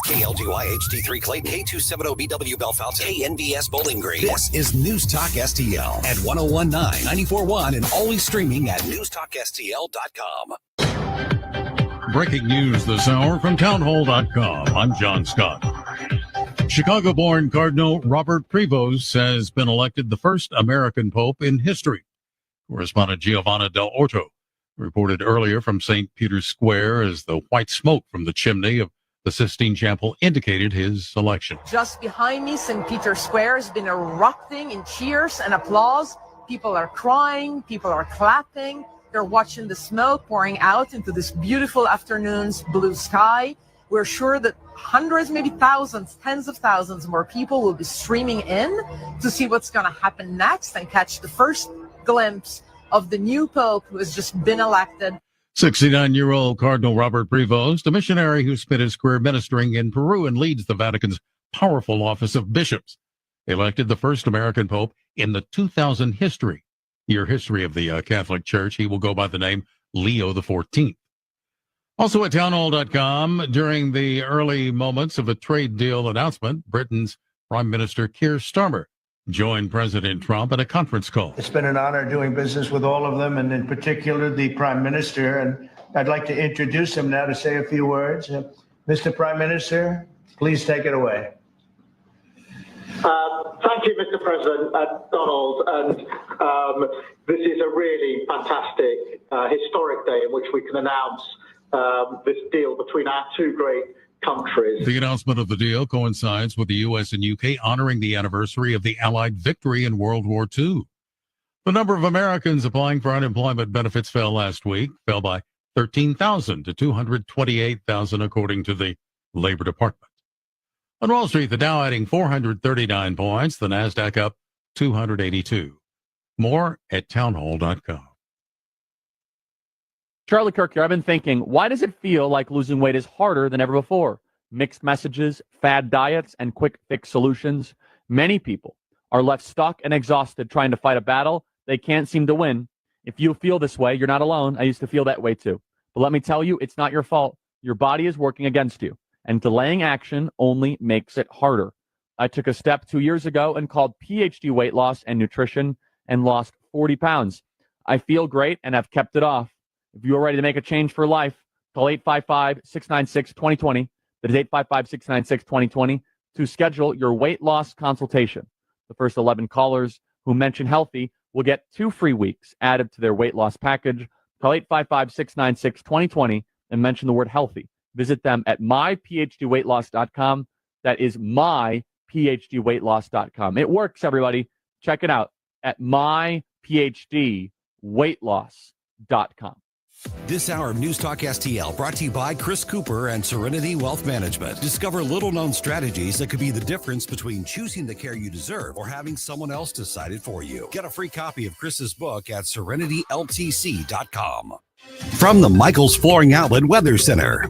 KLDY HD3 Clayton, K270BW Belfast, KNVS Bowling Green. This is News Talk STL at 1019, 94.1, and always streaming at newstalkstl.com. Breaking news this hour from townhall.com. I'm John Scott. Chicago-born Cardinal Robert Prevost has been elected the first American Pope in history. Correspondent Giovanna Del Orto reported earlier from St. Peter's Square as the white smoke from the chimney of the Sistine Chapel indicated his election. Just behind me, St. Peter's Square has been erupting in cheers and applause. People are crying, people are clapping. They're watching the smoke pouring out into this beautiful afternoon's blue sky. We're sure that hundreds, maybe thousands, tens of thousands more people will be streaming in to see what's going to happen next and catch the first glimpse of the new Pope who has just been elected. 69-year-old Cardinal Robert Prevost, a missionary who spent his career ministering in Peru and leads the Vatican's powerful office of bishops, elected the first American Pope in the 2000 year history of the Catholic Church. He will go by the name Leo the 14th. Also at townhall.com, during the early moments of a trade deal announcement, Britain's Prime Minister Keir Starmer joined President Trump at a conference call. It's been an honor doing business with all of them, and in particular the Prime Minister. And I'd like to introduce him now to say a few words. Mr. Prime Minister, please take it away. Thank you, Mr. President, Donald. And this is a really fantastic, historic day in which we can announce this deal between our two great countries. The announcement of the deal coincides with the U.S. and U.K. honoring the anniversary of the Allied victory in World War II. The number of Americans applying for unemployment benefits fell last week, fell by 13,000 to 228,000, according to the Labor Department. On Wall Street, the Dow adding 439 points, the NASDAQ up 282. More at townhall.com. Charlie Kirk here. I've been thinking, why does it feel like losing weight is harder than ever before? Mixed messages, fad diets, and quick fix solutions. Many people are left stuck and exhausted trying to fight a battle they can't seem to win. If you feel this way, you're not alone. I used to feel that way too. But let me tell you, it's not your fault. Your body is working against you, and delaying action only makes it harder. I took a step 2 years ago and called PhD Weight Loss and Nutrition and lost 40 pounds. I feel great and have kept it off. If you are ready to make a change for life, call 855-696-2020. That is 855-696-2020 to schedule your weight loss consultation. The first 11 callers who mention healthy will get 2 free weeks added to their weight loss package. Call 855-696-2020 and mention the word healthy. Visit them at myphdweightloss.com. That is myphdweightloss.com. It works, everybody. Check it out at myphdweightloss.com. This hour of News Talk STL brought to you by Chris Cooper and Serenity Wealth Management. Discover little-known strategies that could be the difference between choosing the care you deserve or having someone else decide it for you. Get a free copy of Chris's book at serenityltc.com. From the Michaels Flooring Outlet Weather Center.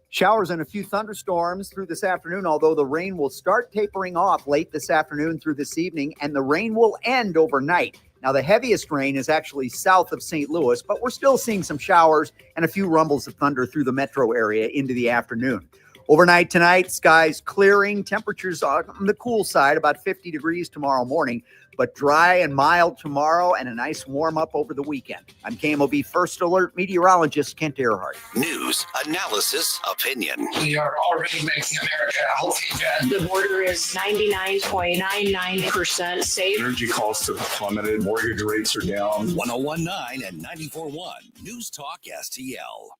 Showers and a few thunderstorms through this afternoon, although the rain will start tapering off late this afternoon through this evening, and the rain will end overnight. Now, the heaviest rain is actually south of St. Louis, but we're still seeing some showers and a few rumbles of thunder through the metro area into the afternoon. Overnight tonight, skies clearing, temperatures on the cool side, about 50 degrees tomorrow morning, but dry and mild tomorrow and a nice warm up over the weekend. I'm KMOV First Alert meteorologist Kent Earhart. News, analysis, opinion. We are already making America a healthy again. The border is 99.99% safe. Energy costs have plummeted. Mortgage rates are down. 101.9 and 94.1 News Talk STL.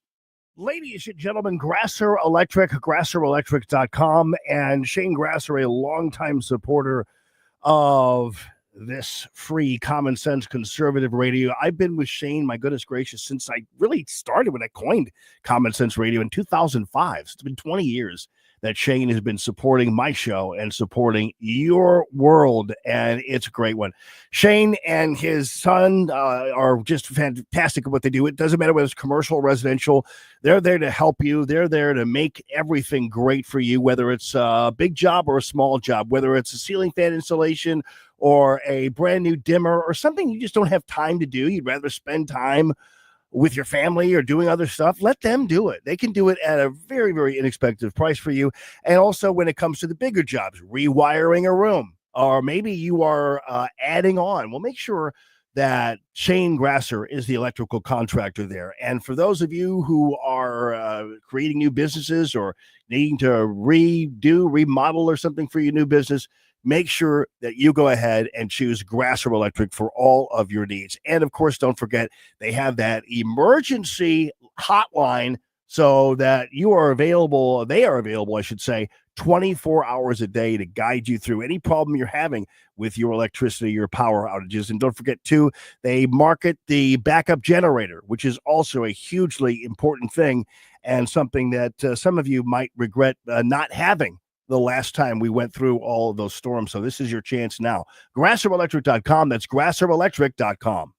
Ladies and gentlemen, Grasser Electric, grasserelectric.com, and Shane Grasser, a longtime supporter of this free common sense conservative radio. I've been with Shane, my goodness gracious, since I really started when I coined common sense radio in 2005. It's been 20 years that Shane has been supporting my show and supporting your world, and it's a great one. Shane and his son are just fantastic at what they do. It doesn't matter whether it's commercial or residential. They're there to help you. They're there to make everything great for you, whether it's a big job or a small job, whether it's a ceiling fan installation or a brand new dimmer or something you just don't have time to do. You'd rather spend time with your family or doing other stuff. Let them do it. They can do it at a very, very inexpensive price for you. And also when it comes to the bigger jobs, rewiring a room, or maybe you are adding on, well, make sure that Shane Grasser is the electrical contractor there. And for those of you who are creating new businesses or needing to remodel or something for your new business, make sure that you go ahead and choose Grasser Electric for all of your needs. And of course, don't forget, they have that emergency hotline so that they are available, I should say, 24 hours a day to guide you through any problem you're having with your electricity, your power outages. And don't forget, too, they market the backup generator, which is also a hugely important thing and something that some of you might regret not having the last time we went through all of those storms. So this is your chance now. GrasserElectric.com. That's GrasserElectric.com.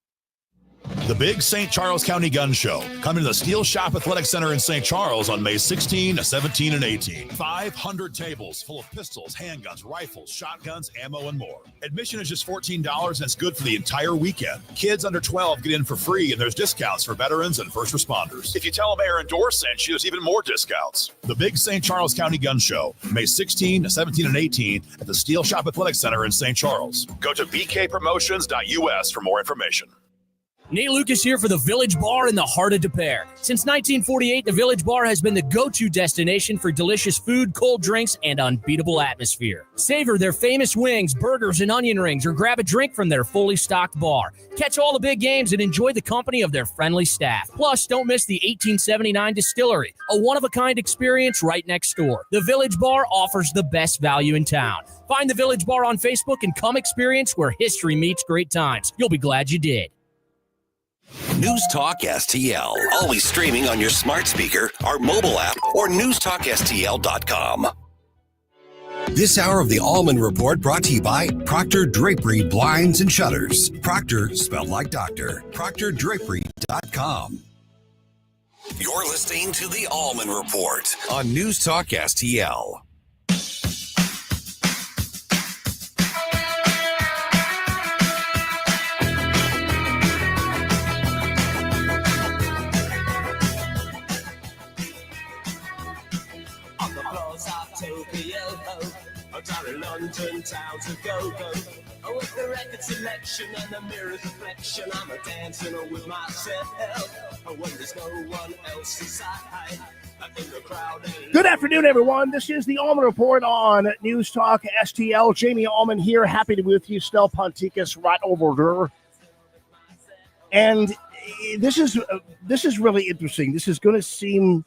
The Big St. Charles County Gun Show, coming to the Steel Shop Athletic Center in St. Charles on May 16, 17, and 18. 500 tables full of pistols, handguns, rifles, shotguns, ammo, and more. Admission is just $14, and it's good for the entire weekend. Kids under 12 get in for free, and there's discounts for veterans and first responders. If you tell them Aaron Dorr sent you, there's even more discounts. The Big St. Charles County Gun Show, May 16, 17, and 18 at the Steel Shop Athletic Center in St. Charles. Go to bkpromotions.us for more information. Nate Lucas here for the Village Bar in the heart of Des Peres. Since 1948, the Village Bar has been the go-to destination for delicious food, cold drinks, and unbeatable atmosphere. Savor their famous wings, burgers, and onion rings, or grab a drink from their fully stocked bar. Catch all the big games and enjoy the company of their friendly staff. Plus, don't miss the 1879 Distillery, a one-of-a-kind experience right next door. The Village Bar offers the best value in town. Find the Village Bar on Facebook and come experience where history meets great times. You'll be glad you did. News Talk STL. Always streaming on your smart speaker, our mobile app, or newstalkstl.com. This hour of the Allman Report brought to you by Proctor Drapery Blinds and Shutters. Proctor, spelled like doctor. ProctorDrapery.com. You're listening to the Allman Report on News Talk STL. On the floors of Tokyo, London town to go. With the record selection and the mirror's reflection, I'm a dancing with myself. When there's no one else inside. Good afternoon, everyone. This is the Allman Report on News Talk STL. Jamie Allman here. Happy to be with you. Stel Ponticus right over there. And this is really interesting. This is going to seem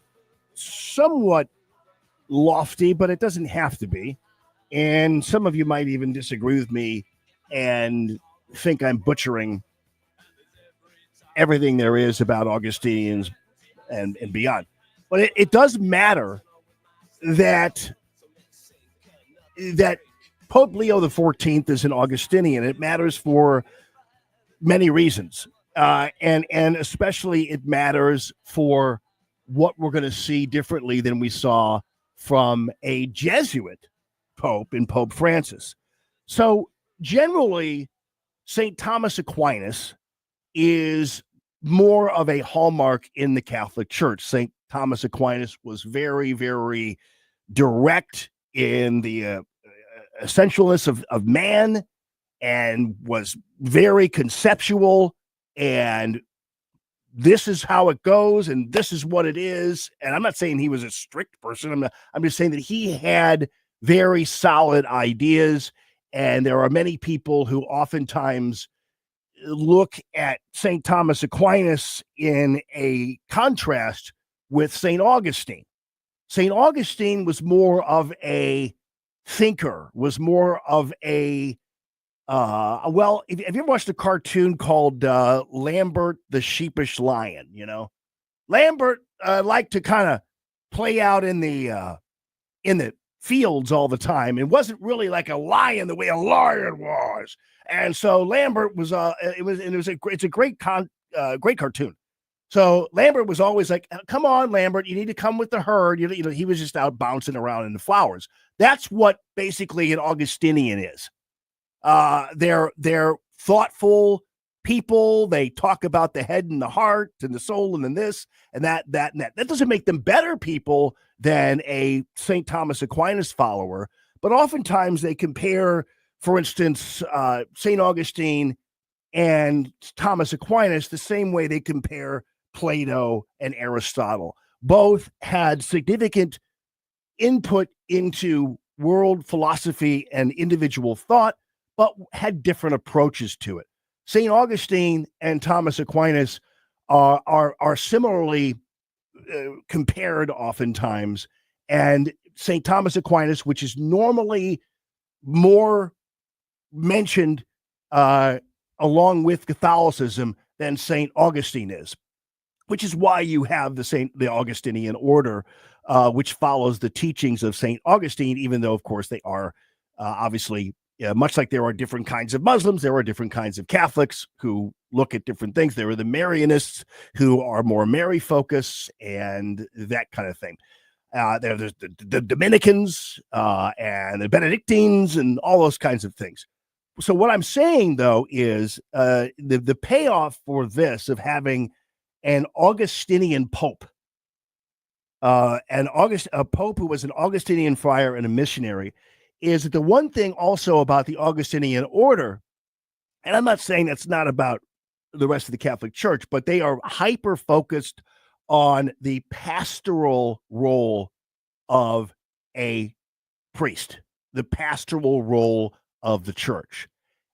somewhat lofty, but it doesn't have to be. And some of you might even disagree with me and think I'm butchering everything there is about Augustinians and beyond. But it does matter that Pope Leo XIV is an Augustinian. It matters for many reasons. And especially it matters for what we're going to see differently than we saw from a Jesuit Pope in Pope Francis. So generally, St. Thomas Aquinas is more of a hallmark in the Catholic Church. St. Thomas Aquinas was very, very direct in the essentialness of man and was very conceptual, and this is how it goes and this is what it is. And I'm not saying he was a strict person. I'm just saying that he had very solid ideas, and there are many people who oftentimes look at St. Thomas Aquinas in a contrast with St. Augustine. St. Augustine was more of a thinker, was more of a, have you ever watched a cartoon called Lambert the Sheepish Lion? You know, Lambert liked to kind of play out in the fields all the time. It wasn't really like a lion the way a lion was. And so Lambert was it's a great cartoon. So Lambert was always like, come on, Lambert, you need to come with the herd. You know, he was just out bouncing around in the flowers. That's what basically an Augustinian is. They're thoughtful people. They talk about the head and the heart and the soul and then this and that. That doesn't make them better people than a St. Thomas Aquinas follower. But oftentimes they compare, for instance, St. Augustine and Thomas Aquinas the same way they compare Plato and Aristotle. Both had significant input into world philosophy and individual thought, but had different approaches to it. St. Augustine and Thomas Aquinas are similarly compared oftentimes, and St. Thomas Aquinas, which is normally more mentioned along with Catholicism than St. Augustine is, which is why you have the Augustinian order, which follows the teachings of St. Augustine, even though, of course, they are obviously, much like there are different kinds of Muslims, there are different kinds of Catholics who look at different things. There are the Marianists who are more Mary-focused and that kind of thing. There's the Dominicans and the Benedictines and all those kinds of things. So what I'm saying, though, is the payoff for this of having an Augustinian pope, a pope who was an Augustinian friar and a missionary, is that the one thing also about the Augustinian order, and I'm not saying that's not about the rest of the Catholic Church, but they are hyper-focused on the pastoral role of a priest, the pastoral role of the church.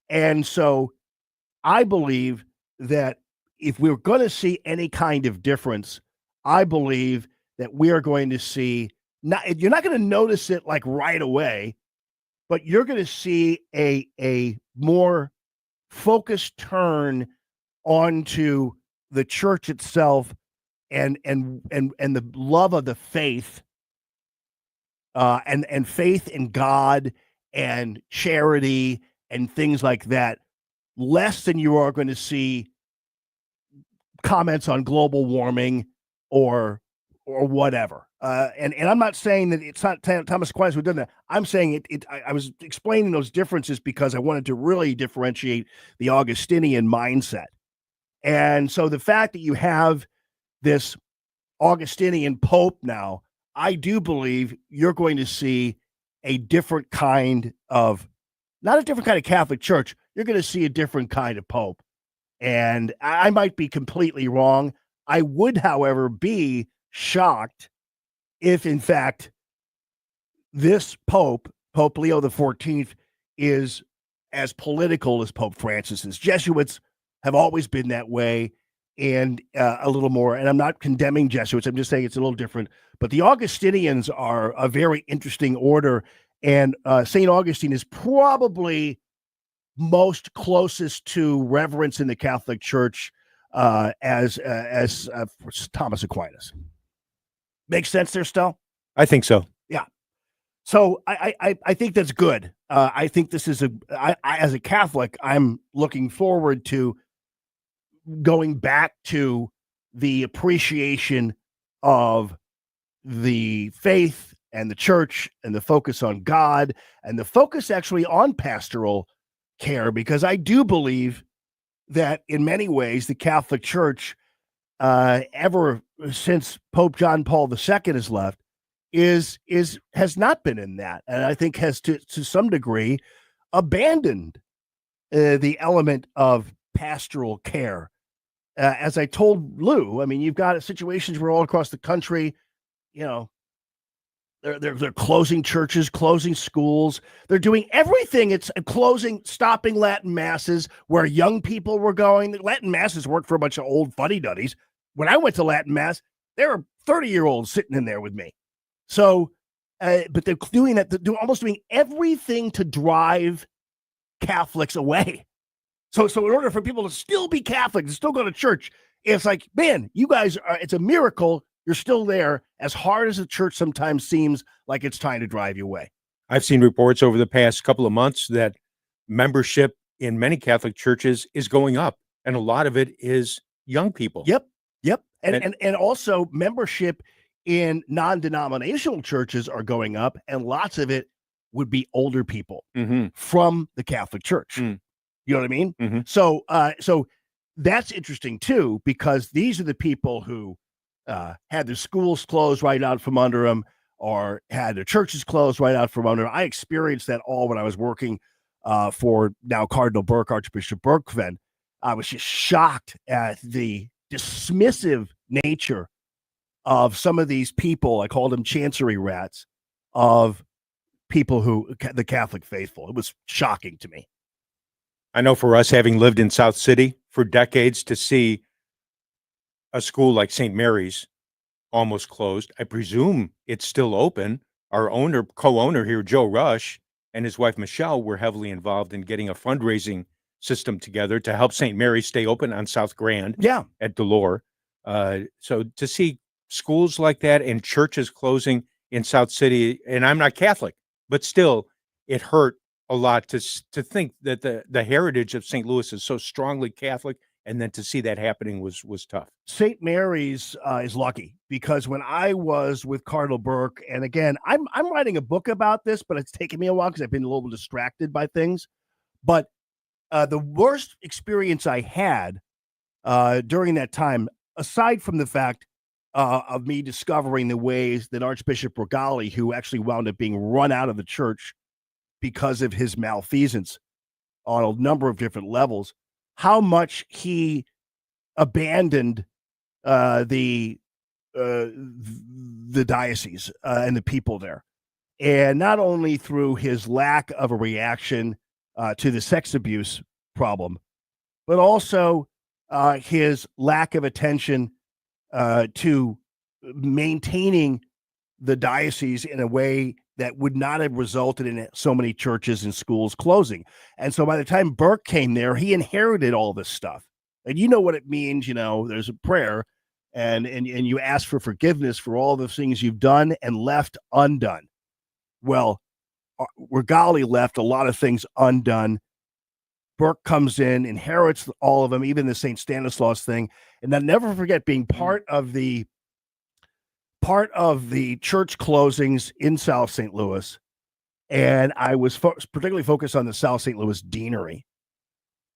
And so I believe that if we're going to see any kind of difference, I believe that we are going to see, you're not going to notice it like right away, but you're going to see a more focused turn onto the church itself and the love of the faith, and faith in God and charity and things like that, less than you are going to see comments on global warming or whatever. And I'm not saying that it's not Thomas Aquinas who done that. I'm saying I was explaining those differences because I wanted to really differentiate the Augustinian mindset. And so the fact that you have this Augustinian Pope now, I do believe you're going to see a different kind of, not a different kind of Catholic Church. You're going to see a different kind of Pope. And I might be completely wrong. I would, however, be shocked if, in fact, this Pope, Pope Leo XIV, is as political as Pope Francis is. Jesuits have always been that way, and a little more. And I'm not condemning Jesuits. I'm just saying it's a little different. But the Augustinians are a very interesting order, and St. Augustine is probably most closest to reverence in the Catholic Church as Thomas Aquinas. Makes sense there, Stel? I think so. Yeah. So I think that's good. I think this is as a Catholic, I'm looking forward to going back to the appreciation of the faith and the church and the focus on God and the focus actually on pastoral care, because I do believe that in many ways the Catholic Church, ever since Pope John Paul II has left, has not been in that, and I think has to some degree abandoned the element of pastoral care. As I told Lou, I mean, you've got situations where all across the country, they're closing churches, closing schools. They're doing everything. It's stopping Latin masses where young people were going. Latin masses weren't for a bunch of old fuddy-duddies. When I went to Latin mass, there were 30-year-olds sitting in there with me. So, but they're doing that. They're almost doing everything to drive Catholics away. So in order for people to still be Catholic, to still go to church, it's like, man, you guys are, it's a miracle you're still there, as hard as the church sometimes seems like it's trying to drive you away. I've seen reports over the past couple of months that membership in many Catholic churches is going up, and a lot of it is young people. Yep. And also membership in non-denominational churches are going up, and lots of it would be older people from the Catholic Church. You know what I mean? So that's interesting too, because these are the people who had their schools closed right out from under them, or had their churches closed right out from under them. I experienced that all when I was working for now Cardinal Burke, Archbishop Burkven. I was just shocked at the dismissive nature of some of these people. I called them chancery rats, of people who the Catholic faithful. It was shocking to me. I know for us, having lived in South City for decades, to see a school like St. Mary's almost closed. I presume it's still open. Our co-owner here, Joe Rush, and his wife, Michelle, were heavily involved in getting a fundraising system together to help St. Mary's stay open on South Grand at Delore. So to see schools like that and churches closing in South City, and I'm not Catholic, but still it hurt a lot to think that the heritage of St. Louis is so strongly Catholic, and then to see that happening was tough. St. Mary's is lucky, because when I was with Cardinal Burke, and again, I'm writing a book about this, but it's taken me a while because I've been a little distracted by things. But the worst experience I had during that time, aside from the fact of me discovering the ways that Archbishop Regali, who actually wound up being run out of the church because of his malfeasance on a number of different levels, how much he abandoned the diocese and the people there. And not only through his lack of a reaction to the sex abuse problem, but also his lack of attention to maintaining the diocese in a way that would not have resulted in so many churches and schools closing. And so by the time Burke came there, he inherited all this stuff. And you know what it means, there's a prayer and you ask for forgiveness for all the things you've done and left undone. Well, Regali left a lot of things undone. Burke comes in, inherits all of them, even the St. Stanislaus thing. And I'll never forget being part of the part of the church closings in South St. Louis, and I was particularly focused on the South St. Louis Deanery.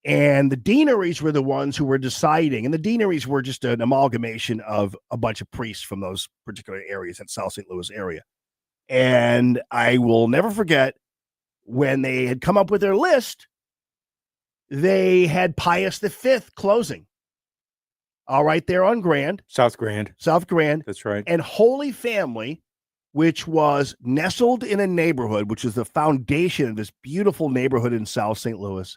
And the deaneries were the ones who were deciding, and the deaneries were just an amalgamation of a bunch of priests from those particular areas, at South St. Louis area. And I will never forget when they had come up with their list, they had Pius V closing. All right, there on Grand. South Grand. South Grand. That's right. And Holy Family, which was nestled in a neighborhood, which is the foundation of this beautiful neighborhood in South St. Louis.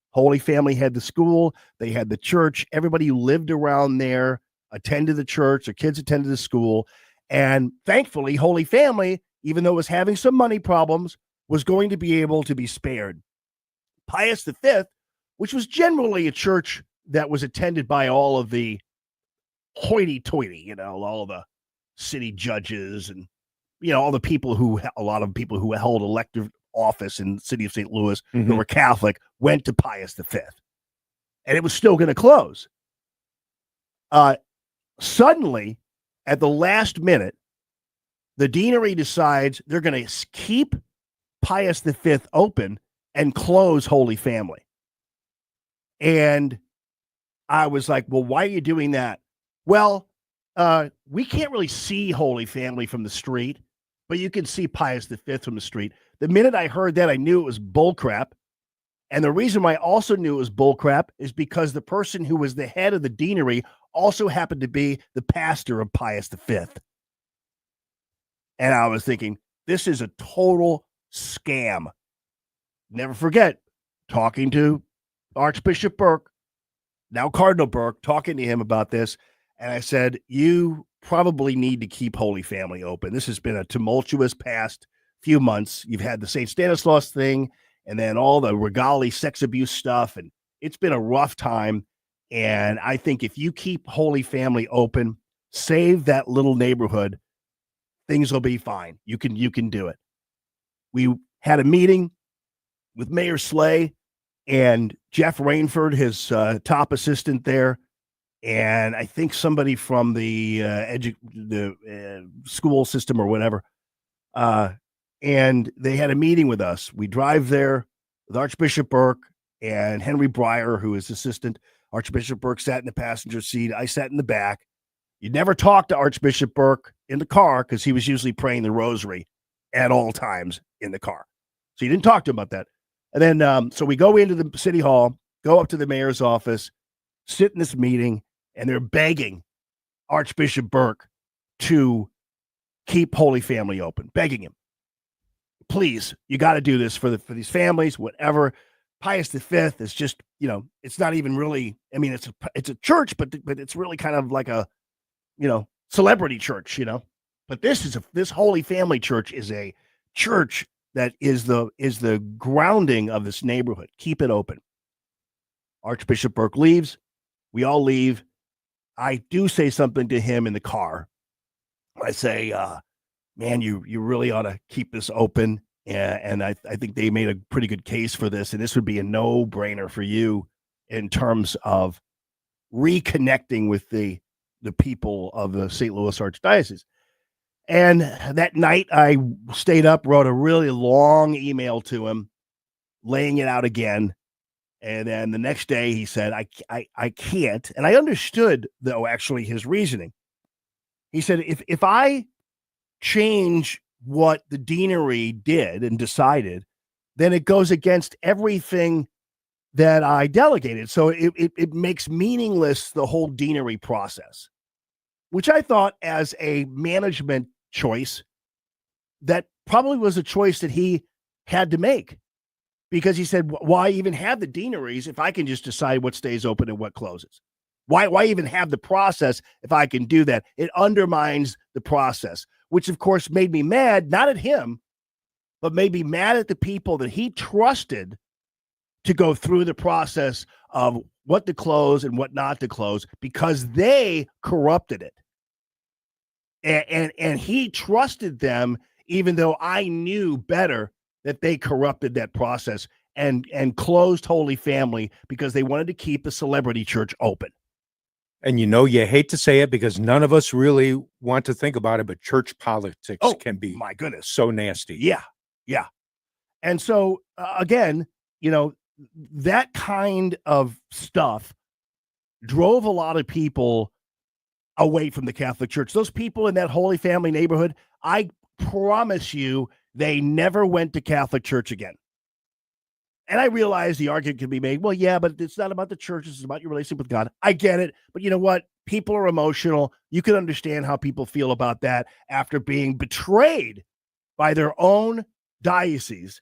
Holy Family had the school, they had the church. Everybody who lived around there attended the church, their kids attended the school. And thankfully, Holy Family, even though it was having some money problems, was going to be able to be spared. Pius V, which was generally a church that was attended by all of the hoity-toity, all the city judges and, all the people a lot of people who held elective office in the city of St. Louis who were Catholic went to Pius V. And it was still going to close. Suddenly, at the last minute, the deanery decides they're going to keep Pius V open and close Holy Family. And I was like, well, why are you doing that? Well, we can't really see Holy Family from the street, but you can see Pius V from the street. The minute I heard that, I knew it was bullcrap. And the reason why I also knew it was bullcrap is because the person who was the head of the deanery also happened to be the pastor of Pius V. And I was thinking, this is a total scam. Never forget talking to Archbishop Burke, now Cardinal Burke, talking to him about this. And I said, you probably need to keep Holy Family open. This has been a tumultuous past few months. You've had the St. Stanislaus thing, and then all the Regali sex abuse stuff. And it's been a rough time. And I think if you keep Holy Family open, save that little neighborhood, things will be fine. You can do it. We had a meeting with Mayor Slay and Jeff Rainford, his top assistant there, and I think somebody from the school system or whatever. And they had a meeting with us. We drive there with Archbishop Burke and Henry Breyer, who is assistant. Archbishop Burke sat in the passenger seat. I sat in the back. You never talk to Archbishop Burke in the car because he was usually praying the rosary at all times in the car. So you didn't talk to him about that. And then, so we go into the city hall, go up to the mayor's office, sit in this meeting, and they're begging Archbishop Burke to keep Holy Family open, begging him. Please, you got to do this for these families, whatever. Pius V is just, it's not even really, I mean, it's a church, but it's really kind of like a, celebrity church, but this Holy Family Church is a church that is the grounding of this neighborhood. Keep it open. Archbishop Burke leaves. We all leave. I do say something to him in the car. I say, man, you really ought to keep this open. And I think they made a pretty good case for this. And this would be a no-brainer for you in terms of reconnecting with the people of the St. Louis Archdiocese. And that night I stayed up, wrote a really long email to him, laying it out again. And then the next day he said, I can't. And I understood, though, actually his reasoning. He said, if I change what the deanery did and decided, then it goes against everything that I delegated. So it makes meaningless the whole deanery process, which I thought as a management choice, that probably was a choice that he had to make, because he said, why even have the deaneries if I can just decide what stays open and what closes? Why even have the process if I can do that? It undermines the process, which of course made me mad, not at him, but made me mad at the people that he trusted to go through the process of what to close and what not to close, because they corrupted it. And he trusted them, even though I knew better that they corrupted that process and closed Holy Family because they wanted to keep the celebrity church open. And you hate to say it because none of us really want to think about it, but church politics can be, my goodness, so nasty. Yeah. And so, again, that kind of stuff drove a lot of people away from the Catholic Church. Those people in that Holy Family neighborhood, I promise you, they never went to Catholic Church again. And I realize the argument can be made, well, yeah, but it's not about the church. It's about your relationship with God. I get it. But you know what? People are emotional. You can understand how people feel about that after being betrayed by their own diocese.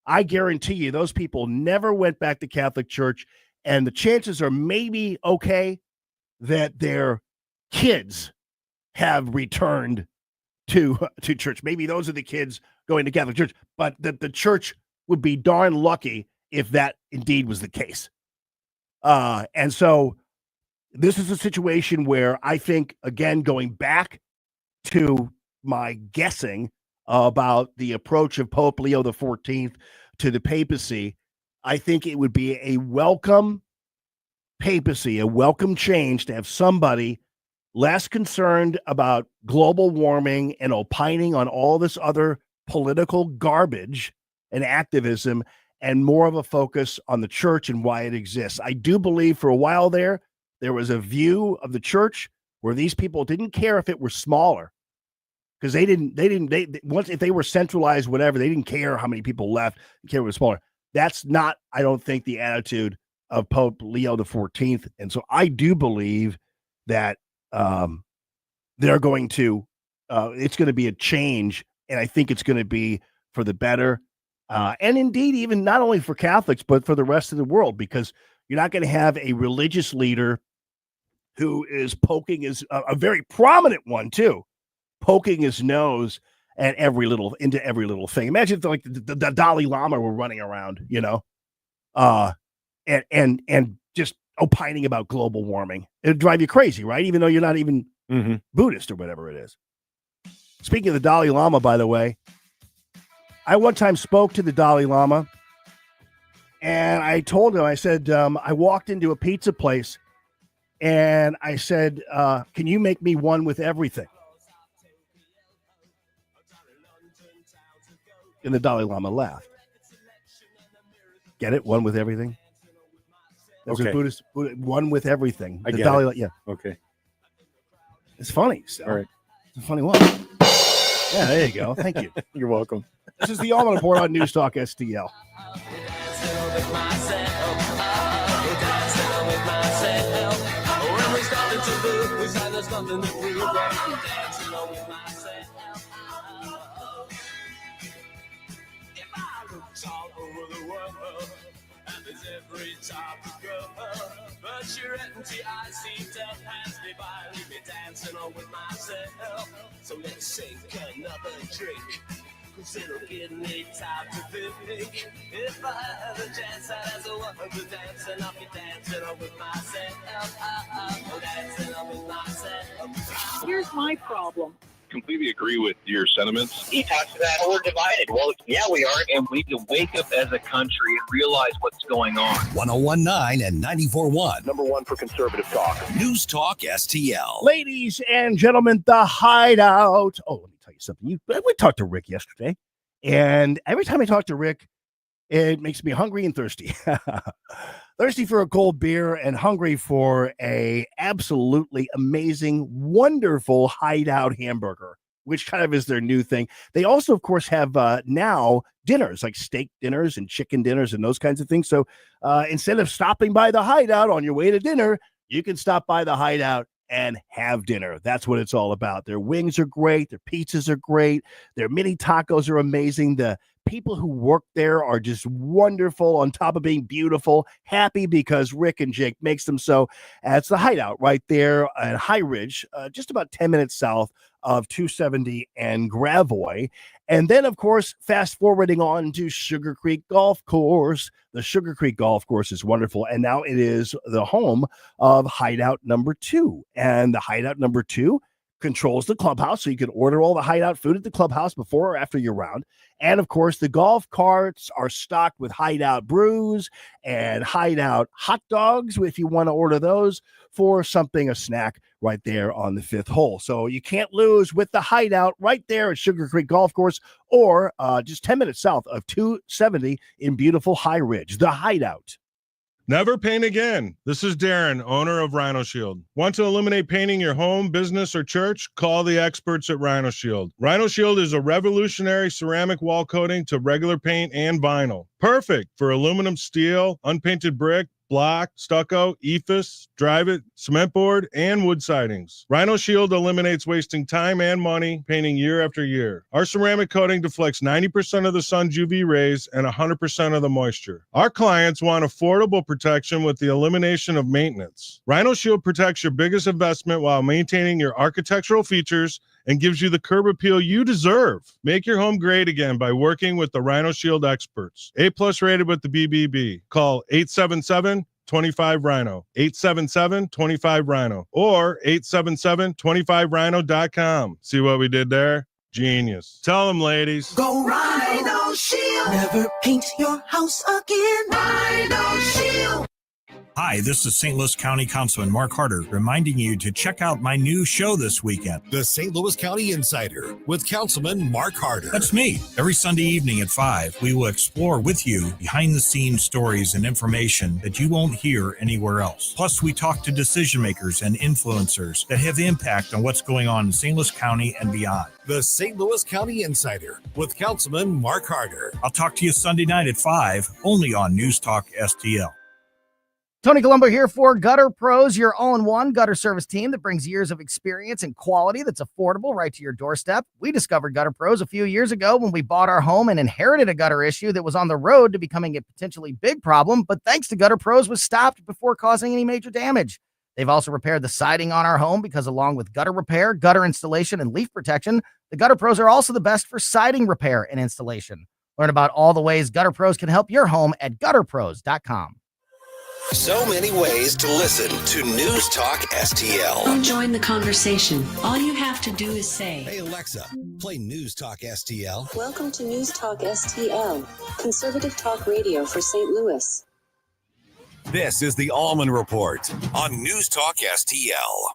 I guarantee you those people never went back to Catholic Church. And the chances are maybe okay that their kids have returned to church. Maybe those are the kids going to Catholic Church, but that the church would be darn lucky if that indeed was the case. And so this is a situation where I think, again, going back to my guessing about the approach of Pope Leo XIV to the papacy, I think it would be a welcome papacy, a welcome change to have somebody less concerned about global warming and opining on all this other political garbage and activism, and more of a focus on the church and why it exists. I do believe for a while there was a view of the church where these people didn't care if it were smaller, because once if they were centralized, whatever, they didn't care how many people left, they care if it was smaller. That's not, I don't think, the attitude of Pope Leo XIV. And so I do believe that they're going to, it's going to be a change, and I think it's going to be for the better. And indeed, even not only for Catholics, but for the rest of the world, because you're not going to have a religious leader who is poking a very prominent one too, poking his nose at into every little thing. Imagine if like the Dalai Lama were running around, and just opining about global warming. It'd drive you crazy, right? Even though you're not even Buddhist or whatever it is. Speaking of the Dalai Lama, by the way, I one time spoke to the Dalai Lama, and I told him, I said, I walked into a pizza place, and I said, can you make me one with everything? And the Dalai Lama laughed. Get it? One with everything? That's Okay. a Buddhist, one with everything. I The get Dalai, it. yeah. Okay. It's funny. So. All right. It's a funny one. Yeah, there you go. Thank you. You're welcome. This is the Allman Report on News Talk STL. Every time to go, but your empty eyes seem to pass me by. Leave me dancing on with myself. So let's sink another drink, 'cause it'll give me time to think. If I had a chance as a woman to dance, and I'll be dancing on with myself. Dancing on with myself. Here's my problem. Completely agree with your sentiments. He talks about we're divided. Well, yeah, we are, and we need to wake up as a country and realize what's going on. 1019 and 94.1. Number one for conservative talk. News Talk STL. Ladies and gentlemen, the Hideout. Oh, let me tell you something. We talked to Rick yesterday, and every time I talk to Rick, it makes me hungry and thirsty. Thirsty for a cold beer and hungry for a absolutely amazing, wonderful Hideout hamburger, which kind of is their new thing. They also, of course, have now dinners, like steak dinners and chicken dinners and those kinds of things. So instead of stopping by the Hideout on your way to dinner, you can stop by the Hideout and have dinner. That's what it's all about. Their wings are great. Their pizzas are great. Their mini tacos are amazing. The people who work there are just wonderful, on top of being beautiful, happy because Rick and Jake makes them so. It's the Hideout right there at High Ridge, just about 10 minutes south of 270 and Gravois. And then, of course, fast forwarding on to Sugar Creek Golf Course. The Sugar Creek Golf Course is wonderful, and now it is the home of Hideout number 2. And the Hideout number 2 controls the clubhouse, so you can order all the Hideout food at the clubhouse before or after your round. And of course, the golf carts are stocked with Hideout brews and Hideout hot dogs if you want to order those for a snack right there on the 5th hole. So you can't lose with the Hideout right there at Sugar Creek Golf Course, or just 10 minutes south of 270 in beautiful High Ridge. The Hideout. Never paint again. This is Darren, owner of Rhino Shield. Want to eliminate painting your home, business, or church? Call the experts at Rhino Shield. Rhino Shield is a revolutionary ceramic wall coating to regular paint and vinyl. Perfect for aluminum, steel, unpainted brick, block, stucco, ephes, drive-it, cement board, and wood sidings. Rhino Shield eliminates wasting time and money painting year after year. Our ceramic coating deflects 90% of the sun's UV rays and 100% of the moisture. Our clients want affordable protection with the elimination of maintenance. Rhino Shield protects your biggest investment while maintaining your architectural features and gives you the curb appeal you deserve. Make your home great again by working with the Rhino Shield experts. A+ rated with the BBB. Call 877-25-RHINO, 877-25-RHINO, or 877-25rhino.com. See what we did there? Genius. Tell them, ladies. Go Rhino Shield. Never paint your house again. Rhino Shield. Hi, this is St. Louis County Councilman Mark Harder reminding you to check out my new show this weekend. The St. Louis County Insider with Councilman Mark Harder. That's me. Every Sunday evening at 5, we will explore with you behind-the-scenes stories and information that you won't hear anywhere else. Plus, we talk to decision makers and influencers that have impact on what's going on in St. Louis County and beyond. The St. Louis County Insider with Councilman Mark Harder. I'll talk to you Sunday night at 5, only on News Talk STL. Tony Colombo here for Gutter Pros, your all-in-one gutter service team that brings years of experience and quality that's affordable right to your doorstep. We discovered Gutter Pros a few years ago when we bought our home and inherited a gutter issue that was on the road to becoming a potentially big problem, but thanks to Gutter Pros was stopped before causing any major damage. They've also repaired the siding on our home because along with gutter repair, gutter installation, and leaf protection, the Gutter Pros are also the best for siding repair and installation. Learn about all the ways Gutter Pros can help your home at gutterpros.com. So many ways to listen to News Talk STL. Join the conversation. All you have to do is say, Hey Alexa, play News Talk STL. Welcome to News Talk STL, conservative talk radio for St. Louis. This is the Allman Report on News Talk STL.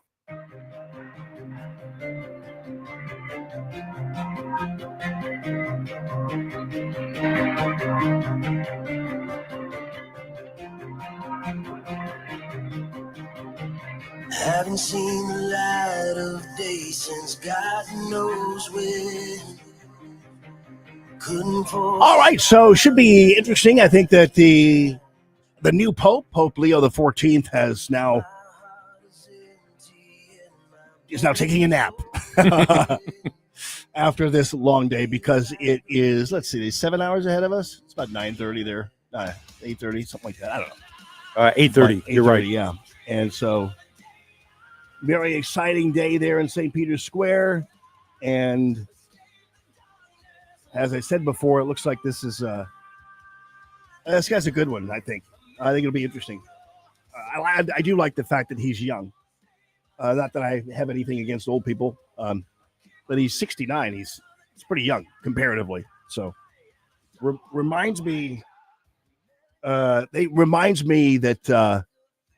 Haven't seen the light of day since God knows when. All right, so should be interesting. I think that the new Pope Leo the 14th, is now taking a nap after this long day, because it is, let's see, 7 hours ahead of us. It's about 9:30 there, 8:30, something like that. I don't know. 8:30. You're right. Yeah, and so very exciting day there in St. Peter's Square, and as I said before, it looks like this guy's a good one. I think it'll be interesting. I do like the fact that he's young. Not that I have anything against old people, but he's 69. He's pretty young comparatively. So reminds me that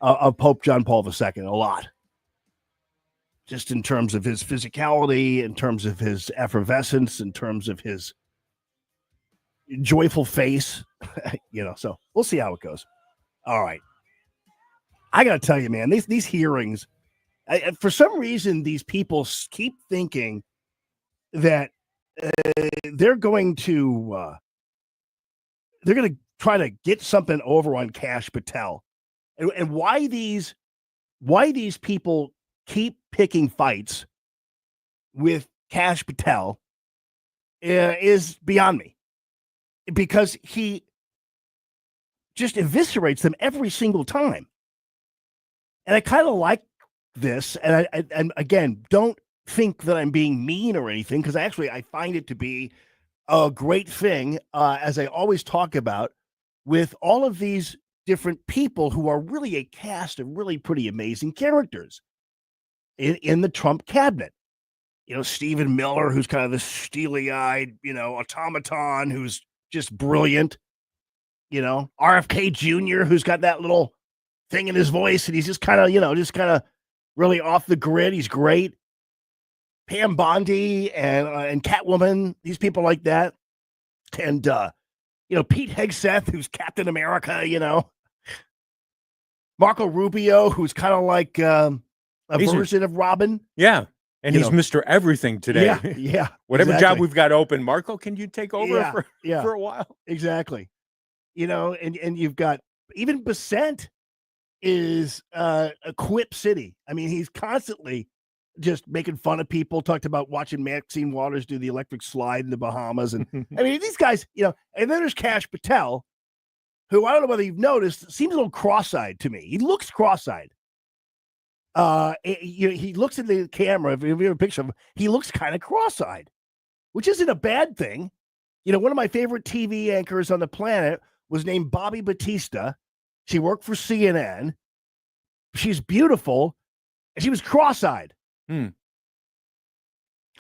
of Pope John Paul II a lot. Just in terms of his physicality, in terms of his effervescence, in terms of his joyful face, so we'll see how it goes. All right. I got to tell you, man, these hearings, for some reason, these people keep thinking that they're going to try to get something over on Kash Patel, and why these people keep picking fights with Kash Patel is beyond me, because he just eviscerates them every single time. And I kind of like this. And and again, don't think that I'm being mean or anything, because I find it to be a great thing, as I always talk about, with all of these different people who are really a cast of really pretty amazing characters in the Trump cabinet. Stephen Miller, who's kind of this steely-eyed, automaton who's just brilliant. RFK Jr., who's got that little thing in his voice, and he's just kind of, really off the grid. He's great. Pam Bondi and Catwoman, these people like that. And, Pete Hegseth, who's Captain America, Marco Rubio, who's kind of like a version of Robin. Yeah. And he's Mr. Everything today. Yeah. Whatever exactly. job we've got open, Marco, can you take over for a while? Exactly. And you've got even Bissett is a quip city. I mean, he's constantly just making fun of people, talked about watching Maxine Waters do the electric slide in the Bahamas. And I mean, these guys, and then there's Kash Patel, who I don't know whether you've noticed, seems a little cross-eyed to me. He looks cross-eyed. He looks at the camera. If you have a picture of him, he looks kind of cross-eyed, which isn't a bad thing. One of my favorite TV anchors on the planet was named Bobby Batista. She worked for CNN. She's beautiful, and she was cross-eyed. I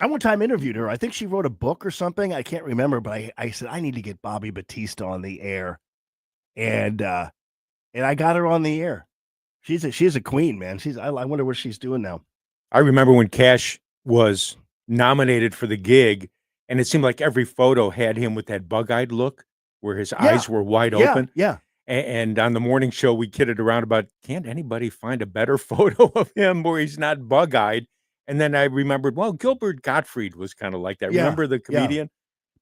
one time interviewed her. I think she wrote a book or something. I can't remember, but I said, I need to get Bobby Batista on the air. And I got her on the air. She's a queen, man. I wonder what she's doing now. I remember when Cash was nominated for the gig, and it seemed like every photo had him with that bug-eyed look where his eyes were wide open. Yeah. And on the morning show, we kidded around about, can't anybody find a better photo of him where he's not bug-eyed? And then I remembered, well, Gilbert Gottfried was kind of like that. Remember the comedian?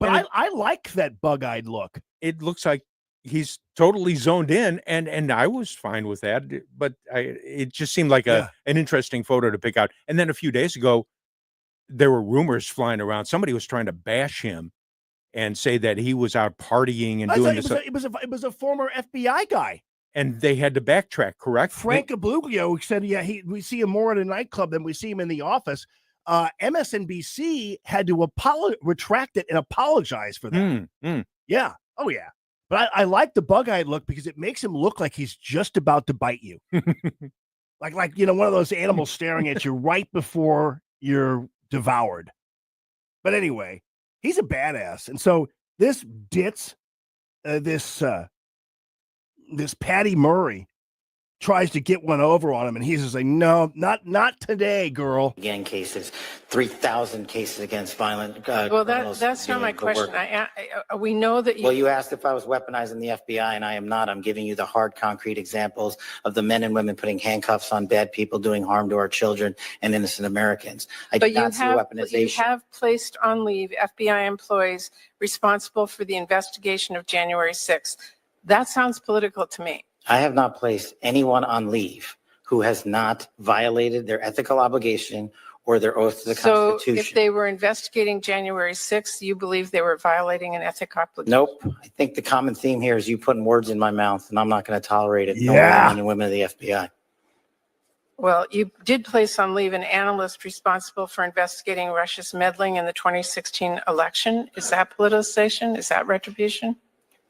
But I like that bug-eyed look. It looks like he's totally zoned in, and I was fine with that. But it just seemed like an interesting photo to pick out. And then a few days ago, there were rumors flying around. Somebody was trying to bash him and say that he was out partying and doing this. It was a former FBI guy. And they had to backtrack, correct? Frank Abuglio said, we see him more at a nightclub than we see him in the office. MSNBC had to retract it and apologize for that. Yeah. Oh, yeah. But I like the bug-eyed look because it makes him look like he's just about to bite you. like one of those animals staring at you right before you're devoured. But anyway, he's a badass. And so this ditz, this Patty Murray tries to get one over on him, and he's just like, no, not today, girl. Gang cases, 3,000 cases against violent. Well, that's not my question. We know that you. Well, you asked if I was weaponizing the FBI, and I am not. I'm giving you the hard, concrete examples of the men and women putting handcuffs on bad people, doing harm to our children and innocent Americans. I do not see weaponization. You have placed on leave FBI employees responsible for the investigation of January 6th. That sounds political to me. I have not placed anyone on leave who has not violated their ethical obligation or their oath to the Constitution. So if they were investigating January 6th, you believe they were violating an ethic obligation? Nope. I think the common theme here is you putting words in my mouth, and I'm not going to tolerate it. No men and women of the FBI. Well, you did place on leave an analyst responsible for investigating Russia's meddling in the 2016 election. Is that politicization? Is that retribution?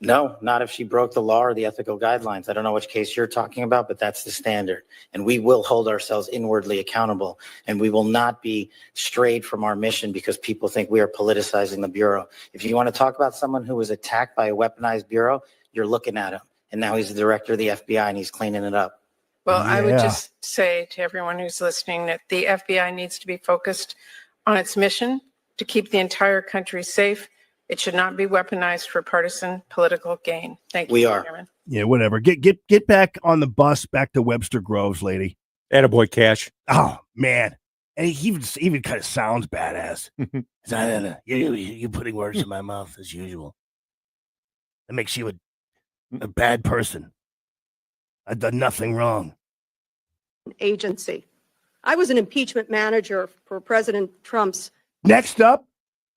No, not if she broke the law or the ethical guidelines. I don't know which case you're talking about, but that's the standard. And we will hold ourselves inwardly accountable, and we will not be strayed from our mission because people think we are politicizing the Bureau. If you want to talk about someone who was attacked by a weaponized Bureau, you're looking at him. And now he's the director of the FBI, and he's cleaning it up. Well, I would just say to everyone who's listening that the FBI needs to be focused on its mission to keep the entire country safe. It should not be weaponized for partisan political gain. Thank you. We are. Chairman. Yeah, whatever. Get back on the bus back to Webster Groves, lady. Attaboy, Cash. Oh, man. And he even kind of sounds badass. You putting words in my mouth as usual. That makes you a bad person. I've done nothing wrong. Agency. I was an impeachment manager for President Trump's. Next up,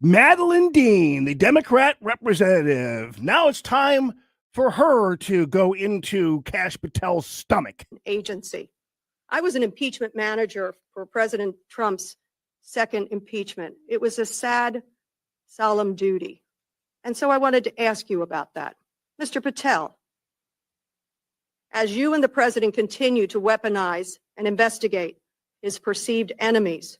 Madeline Dean, the Democrat representative. Now it's time for her to go into Kash Patel's stomach. Agency. I was an impeachment manager for President Trump's second impeachment. It was a sad, solemn duty. And so I wanted to ask you about that. Mr. Patel, as you and the president continue to weaponize and investigate his perceived enemies,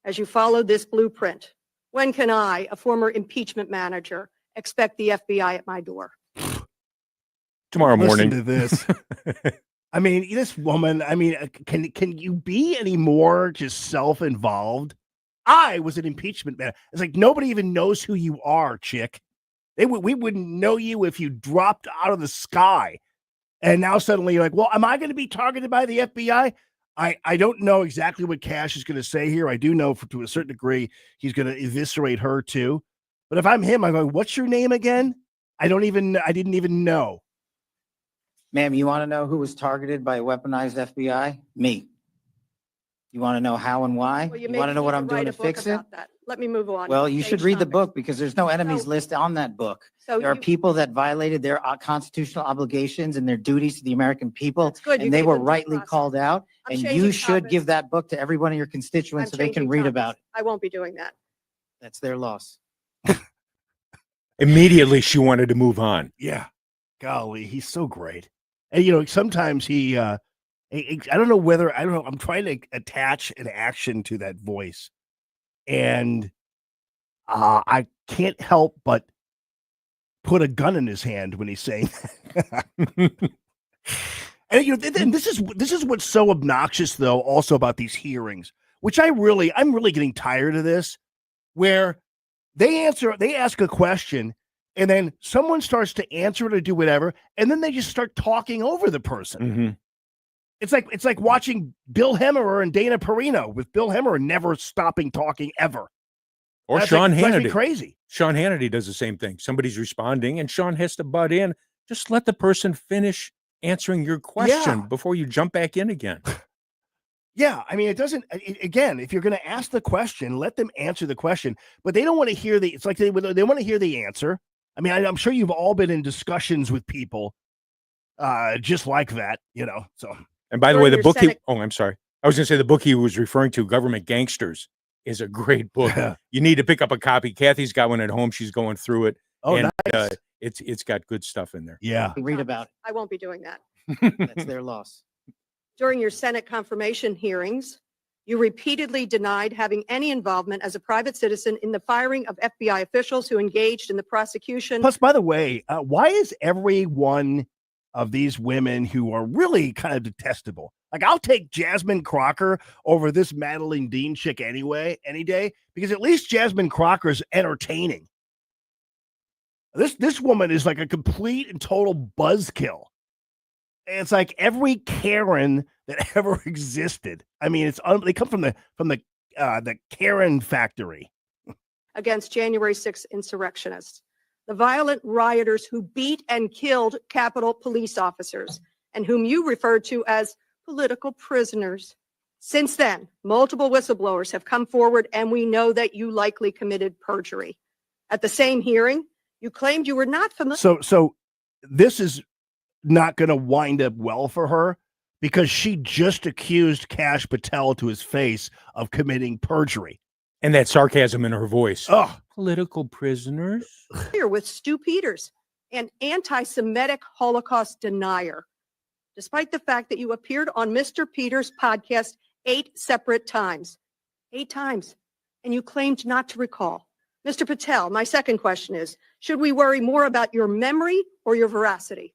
as you follow this blueprint? When can I, a former impeachment manager, expect the FBI at my door? Tomorrow morning. Listen to this. I mean, this woman, I mean, can you be any more just self-involved? I was an impeachment man. It's like nobody even knows who you are, chick. We wouldn't know you if you dropped out of the sky. And now suddenly you're like, well, am I going to be targeted by the FBI? I don't know exactly what Cash is going to say here. I do know to a certain degree he's going to eviscerate her too. But if I'm him, I'm going, what's your name again? I didn't even know. Ma'am, you want to know who was targeted by a weaponized FBI? Me. You want to know how and why? Well, you want to know what I'm doing to fix it? That. Let me move on. Well, you should Change read the topics. book because there's no enemies list on that book. So There are you- people that violated their constitutional obligations and their duties to the American people, That's good. You and they gave were them due rightly process. called out. I'm And changing you should topics. give that book to every one of your constituents I'm so they can changing read topics. about it. I won't be doing that. That's their loss. Immediately, she wanted to move on. Yeah. Golly, he's so great. And, you know, sometimes I don't know, I'm trying to attach an action to that voice. And I can't help but put a gun in his hand when he's saying that. And you know, and this is what's so obnoxious, though, also about these hearings, which I'm really getting tired of this, where they ask a question, and then someone starts to answer it or do whatever, and then they just start talking over the person. Mm-hmm. It's like watching Bill Hemmerer and Dana Perino, with Bill Hemmerer never stopping talking ever. Or That's Sean drives me Hannity. crazy. Sean Hannity does the same thing. Somebody's responding, and Sean has to butt in. Just let the person finish answering your question before you jump back in again. Yeah, I mean, again, if you're going to ask the question, let them answer the question, but they don't want to hear it's like they want to hear the answer. I mean, I'm sure you've all been in discussions with people just like that, you know, so. And by the way, the book I'm sorry. I was going to say the book he was referring to, Government Gangsters, is a great book. You need to pick up a copy. Kathy's got one at home. She's going through it. Oh, and, nice. It's got good stuff in there. Yeah. Read about it. I won't be doing that. That's their loss. During your Senate confirmation hearings, you repeatedly denied having any involvement as a private citizen in the firing of FBI officials who engaged in the prosecution. Plus, by the way, why is every one of these women who are really kind of detestable? Like, I'll take Jasmine Crocker over this Madeline Dean chick anyway, any day, because at least Jasmine Crocker is entertaining. This woman is like a complete and total buzzkill. And it's like every Karen that ever existed. I mean, they come from the Karen factory. Against January 6th insurrectionists, the violent rioters who beat and killed Capitol police officers and whom you referred to as political prisoners. Since then, multiple whistleblowers have come forward, and we know that you likely committed perjury. At the same hearing, you claimed you were not familiar. So this is not going to wind up well for her, because she just accused Kash Patel to his face of committing perjury. And that sarcasm in her voice. Oh, political prisoners. Here with Stu Peters, an anti-Semitic Holocaust denier, despite the fact that you appeared on Mr. Peters' podcast 8 separate times. 8 times. And you claimed not to recall. Mr. Patel, my second question is, should we worry more about your memory or your veracity?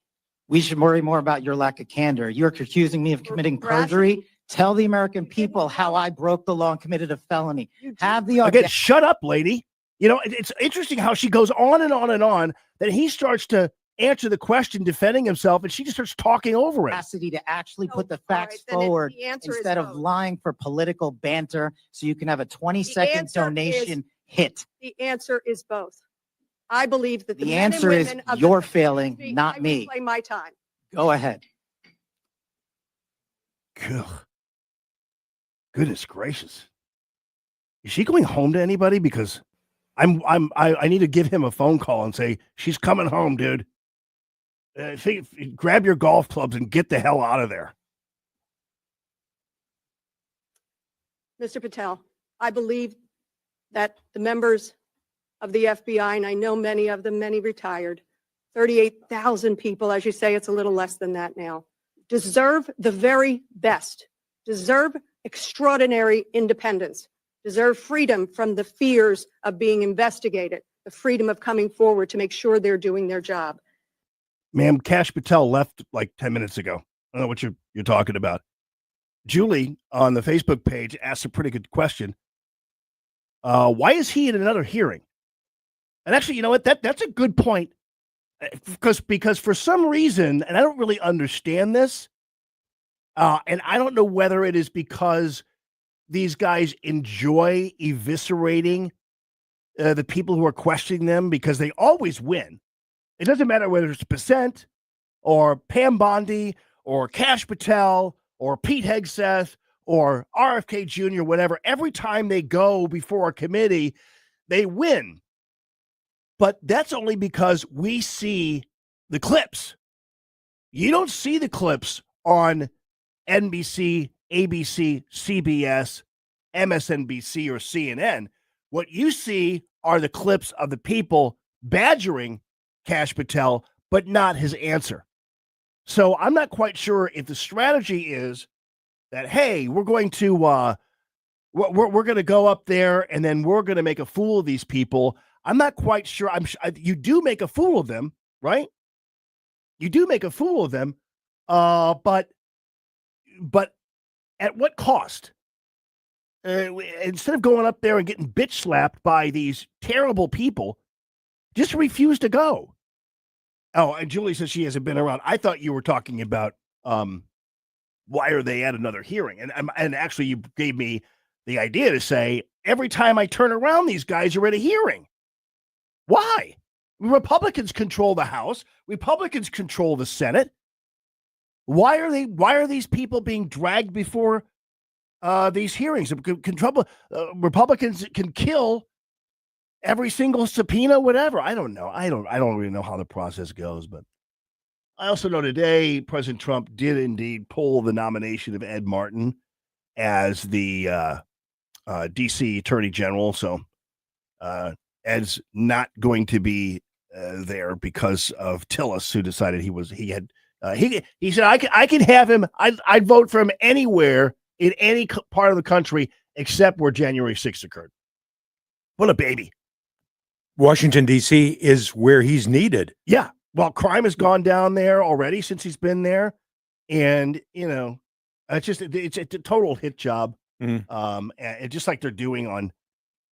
We should worry more about your lack of candor. You're accusing me of committing perjury. Tell the American people how I broke the law and committed a felony. Have the again, shut up, lady. You know, it's interesting how she goes on and on and on. Then he starts to answer the question, defending himself, and she just starts talking over it. Capacity to actually put the facts forward instead of lying for political banter, so you can have a 20-second donation hit. The answer is both. I believe that The men and answer is women of you're the- failing, Speak. not I me. reclaim my time. Go ahead. Goodness gracious. Is she going home to anybody? Because I need to give him a phone call and say, she's coming home, dude. Grab your golf clubs and get the hell out of there. Mr. Patel, I believe that the members of the FBI, and I know many of them, many retired, 38,000 people, as you say, it's a little less than that now, deserve the very best, deserve extraordinary independence, deserve freedom from the fears of being investigated, the freedom of coming forward to make sure they're doing their job. Ma'am, Kash Patel left like 10 minutes ago. I don't know what you're talking about. Julie on the Facebook page asked a pretty good question. Why is he in another hearing? And actually, you know what? That's a good point. Because for some reason, and I don't really understand this, and I don't know whether it is because these guys enjoy eviscerating the people who are questioning them because they always win. It doesn't matter whether it's Percent or Pam Bondi or Kash Patel or Pete Hegseth or RFK Jr., whatever. Every time they go before a committee, they win. But that's only because we see the clips. You don't see the clips on NBC, ABC, CBS, MSNBC, or CNN. What you see are the clips of the people badgering Kash Patel, but not his answer. So I'm not quite sure if the strategy is that, hey, we're going to we're going to go up there and then we're going to make a fool of these people. I'm not quite sure. You do make a fool of them, right? You do make a fool of them, but at what cost? Instead of going up there and getting bitch slapped by these terrible people, just refuse to go. Oh, and Julie says she hasn't been around. I thought you were talking about why are they at another hearing? And actually, you gave me the idea to say every time I turn around, these guys are at a hearing. Why? Republicans control the House. Republicans control the Senate. Why are these people being dragged before these hearings? Republicans can kill every single subpoena, whatever. I don't know. I don't really know how the process goes, but I also know today President Trump did indeed pull the nomination of Ed Martin as the D.C. Attorney General. So Ed's not going to be there because of Tillis, who decided he said I can have him. I'd vote for him anywhere in any part of the country except where January 6th occurred. What a baby. Washington, D.C. is where he's needed. Yeah. Well, crime has gone down there already since he's been there. And, it's a total hit job. And just like they're doing on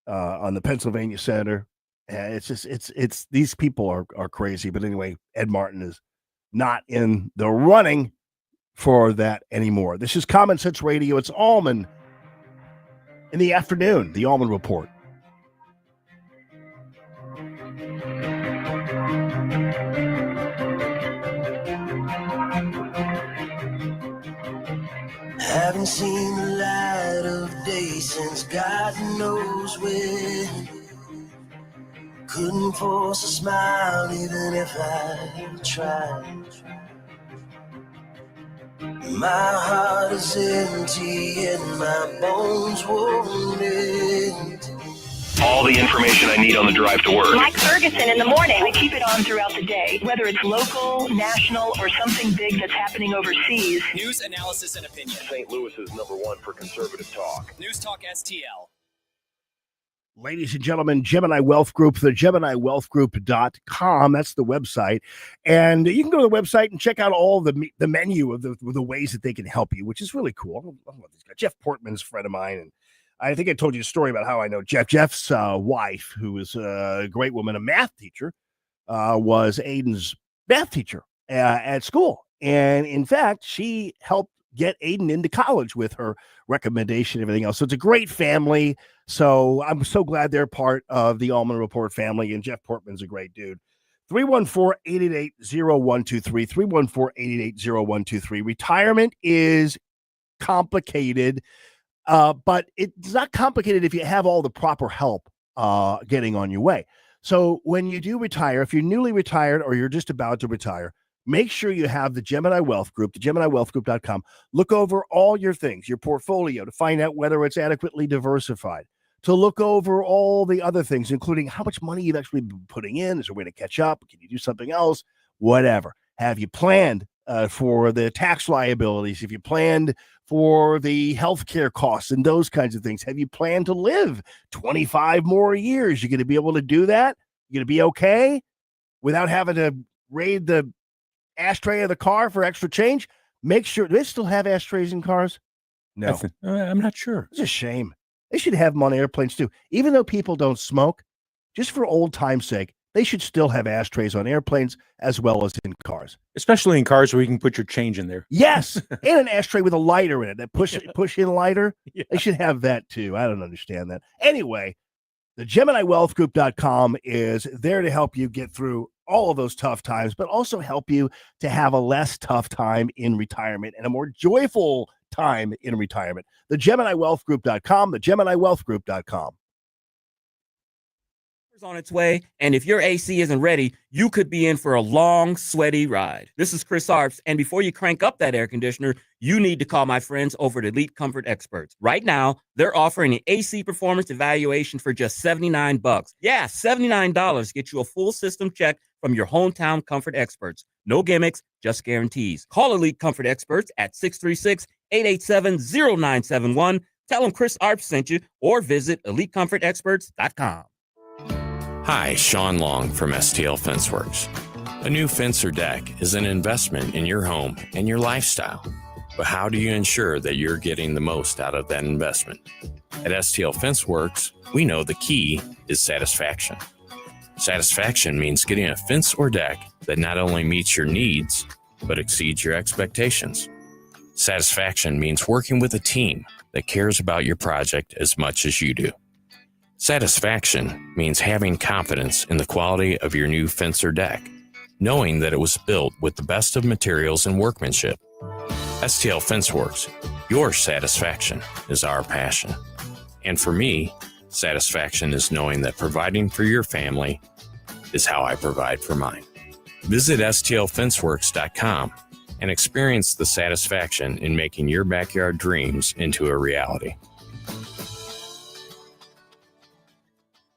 the Pennsylvania Senator. It's these people are crazy. But anyway, Ed Martin is not in the running for that anymore. This is Common Sense Radio. It's Allman in the afternoon, the Allman Report. Haven't seen the light of day since God knows when. Couldn't force a smile even if I tried. My heart is empty and my bones won't mend. All the information I need on the drive to work. Mike Ferguson in the morning. I keep it on throughout the day, whether it's local, national, or something big that's happening overseas. News, analysis, and opinion. St. Louis is #1 for conservative talk. News Talk STL. Ladies and gentlemen, Gemini Wealth Group, the GeminiWealthGroup.com. That's the website. And you can go to the website and check out all the menu of the ways that they can help you, which is really cool. I love this guy. Jeff Portman's a friend of mine. And I think I told you a story about how I know Jeff. Jeff's wife, who is a great woman, a math teacher, was Aiden's math teacher at school. And in fact, she helped get Aiden into college with her recommendation and everything else. So it's a great family. So I'm so glad they're part of the Allman Report family. And Jeff Portman's a great dude. 314-888-0123, 314-888-0123. Retirement is complicated, but it's not complicated if you have all the proper help getting on your way. So when you do retire, if you're newly retired or you're just about to retire, make sure you have the Gemini Wealth Group, the GeminiWealthGroup.com. Look over all your things, your portfolio, to find out whether it's adequately diversified, to look over all the other things, including how much money you've actually been putting in. Is there a way to catch up? Can you do something else? Whatever. Have you planned for the tax liabilities, if you planned for the healthcare costs and those kinds of things, have you planned to live 25 more years? You're going to be able to do that? You're going to be okay without having to raid the ashtray of the car for extra change? Make sure, do they still have ashtrays in cars? No. I'm not sure. It's a shame. They should have them on airplanes too. Even though people don't smoke, just for old time's sake, they should still have ashtrays on airplanes as well as in cars. Especially in cars where you can put your change in there. Yes, and an ashtray with a lighter in it, that push-in lighter. Yeah. They should have that too. I don't understand that. Anyway, the GeminiWealthGroup.com is there to help you get through all of those tough times, but also help you to have a less tough time in retirement and a more joyful time in retirement. The GeminiWealthGroup.com, the GeminiWealthGroup.com. On its way, and if your AC isn't ready, you could be in for a long, sweaty ride. This is Chris Arps, and before you crank up that air conditioner, you need to call my friends over at Elite Comfort Experts. Right now, they're offering an AC performance evaluation for just $79. Yeah, $79 get you a full system check from your hometown comfort experts. No gimmicks, just guarantees. Call Elite Comfort Experts at 636-887-0971. Tell them Chris Arps sent you, or visit EliteComfortExperts.com. Hi, Shaun Long from STL Fenceworks. A new fence or deck is an investment in your home and your lifestyle. But how do you ensure that you're getting the most out of that investment? At STL Fenceworks, we know the key is satisfaction. Satisfaction means getting a fence or deck that not only meets your needs, but exceeds your expectations. Satisfaction means working with a team that cares about your project as much as you do. Satisfaction means having confidence in the quality of your new fence or deck, knowing that it was built with the best of materials and workmanship. STL Fenceworks, your satisfaction is our passion. And for me, satisfaction is knowing that providing for your family is how I provide for mine. Visit STLFenceworks.com and experience the satisfaction in making your backyard dreams into a reality.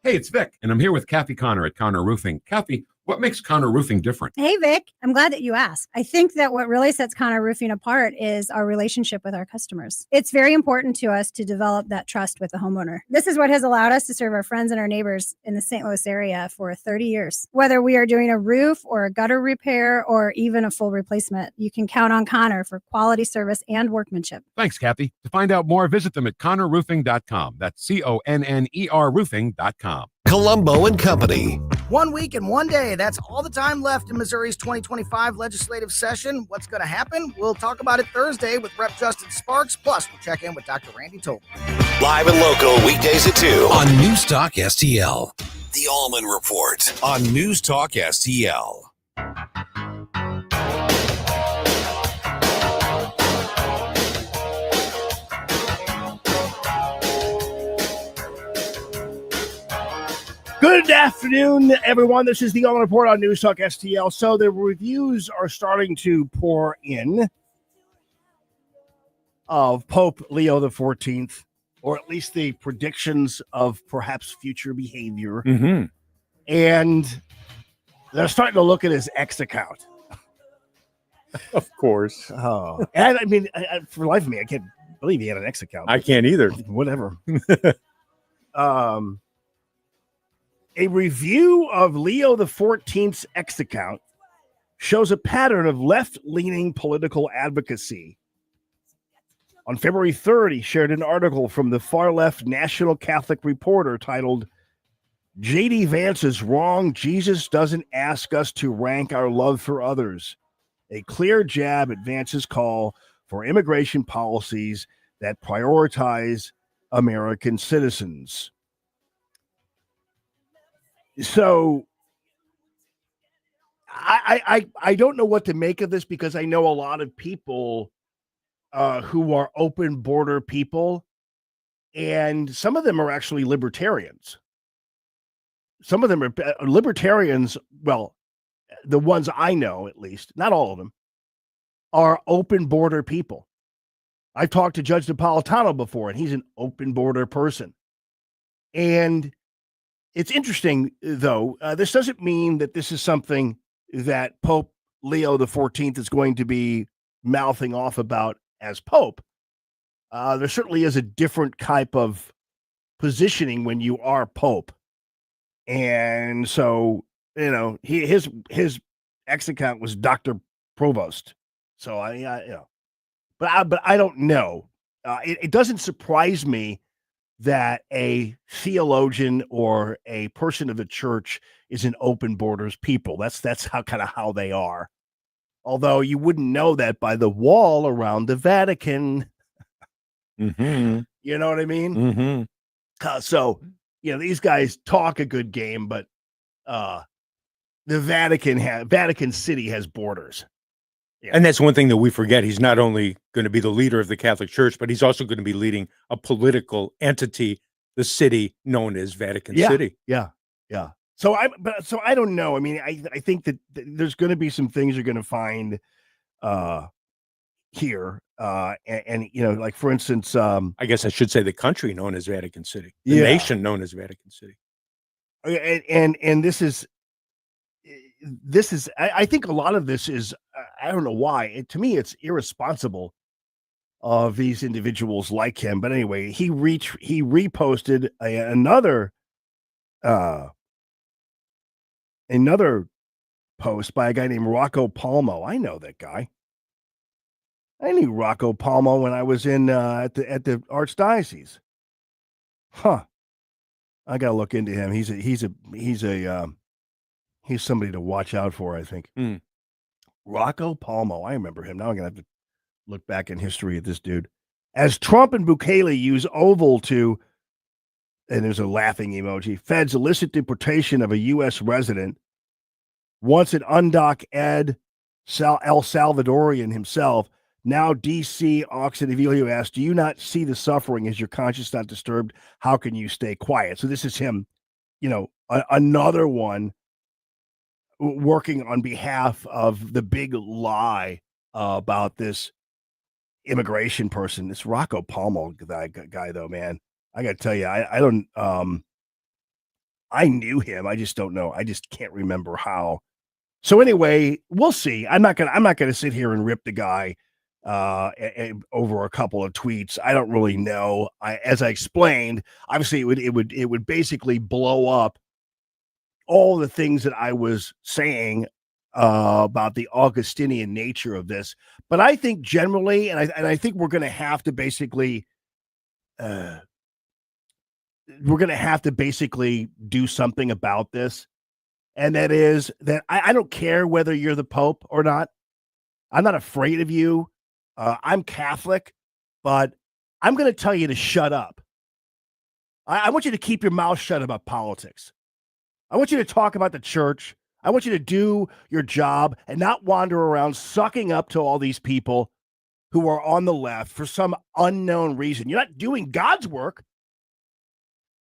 Hey, it's Vic, and I'm here with Kathy Connor at Connor Roofing. Kathy, what makes Connor Roofing different? Hey, Vic. I'm glad that you asked. I think that what really sets Connor Roofing apart is our relationship with our customers. It's very important to us to develop that trust with the homeowner. This is what has allowed us to serve our friends and our neighbors in the St. Louis area for 30 years. Whether we are doing a roof or a gutter repair or even a full replacement, you can count on Connor for quality service and workmanship. Thanks, Kathy. To find out more, visit them at ConnorRoofing.com. That's CONNER Roofing.com. Colombo and Company. 1 week and 1 day. That's all the time left in Missouri's 2025 legislative session. What's going to happen? We'll talk about it Thursday with Rep. Justin Sparks. Plus, we'll check in with Dr. Randy Tobin. Live and local weekdays at 2 on News Talk STL. The Allman Report on News Talk STL. Good afternoon, everyone. This is the Allman Report on News Talk STL. So the reviews are starting to pour in of Pope Leo XIV, or at least the predictions of perhaps future behavior. Mm-hmm. And they're starting to look at his X account. Of course. Oh, and I mean, for the life of me, I can't believe he had an X account. I can't either. Whatever. A review of Leo XIV's X account shows a pattern of left-leaning political advocacy. On February 3rd, he shared an article from the far-left National Catholic Reporter titled, J.D. Vance is wrong. Jesus doesn't ask us to rank our love for others. A clear jab at Vance's call for immigration policies that prioritize American citizens. So I don't know what to make of this, because I know a lot of people who are open border people, and some of them are actually libertarians. Some of them are libertarians. Well, the ones I know, at least, not all of them, are open border people. I've talked to Judge Napolitano before, and he's an open border person. And it's interesting, though. This doesn't mean that this is something that Pope Leo the 14th is going to be mouthing off about as Pope, there certainly is a different type of positioning when you are Pope. And so, his X account was Dr. Provost. So but I don't know. It doesn't surprise me that a theologian or a person of the church is an open borders people. That's how they are. Although you wouldn't know that by the wall around the Vatican. Mm-hmm. You know what I mean? Mm-hmm. So, these guys talk a good game, but the Vatican City has borders. Yeah. And that's one thing that we forget. He's not only going to be the leader of the Catholic Church, but he's also going to be leading a political entity, the city known as Vatican City. Yeah. So I don't know. I mean, I think that there's going to be some things you're going to find here, and like for instance, I guess I should say the country known as Vatican City, the nation known as Vatican City, and this is. I think a lot of this is, I don't know why. To me, it's irresponsible of these individuals like him. But anyway, he reposted another post by a guy named Rocco Palmo. I know that guy. I knew Rocco Palmo when I was in at the Archdiocese. Huh. I gotta look into him. He's somebody to watch out for, I think. Rocco Palmo. I remember him. Now I'm going to have to look back in history at this dude. As Trump and Bukele use Oval to, and there's a laughing emoji, feds illicit deportation of a U.S. resident, once an undock El Salvadorian himself, now D.C. Oxen Avilio asks, do you not see the suffering? Is your conscience not disturbed? How can you stay quiet? So this is him, another one working on behalf of the big lie about this immigration person. This Rocco Palmo guy, though, man, I got to tell you, I don't, I knew him. I just don't know. I just can't remember how. So anyway, we'll see. I'm not gonna sit here and rip the guy over a couple of tweets. I don't really know. As I explained, obviously it would basically blow up all the things that I was saying about the Augustinian nature of this. But I think generally, and I think we're going to have to basically, do something about this. And that is that I don't care whether you're the Pope or not. I'm not afraid of you. I'm Catholic, but I'm going to tell you to shut up. I want you to keep your mouth shut about politics. I want you to talk about the church. I want you to do your job and not wander around sucking up to all these people who are on the left for some unknown reason. You're not doing God's work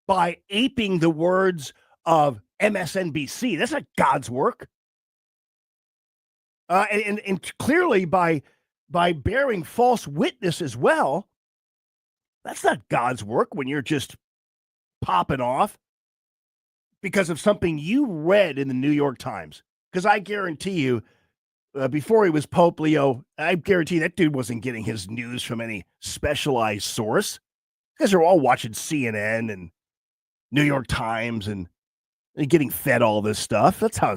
by aping the words of MSNBC. That's not God's work. And clearly by bearing false witness as well, that's not God's work when you're just popping off because of something you read in the New York Times. Because I guarantee you, before he was Pope Leo, I guarantee that dude wasn't getting his news from any specialized source. You guys are all watching CNN and New York Times and getting fed all this stuff. That's how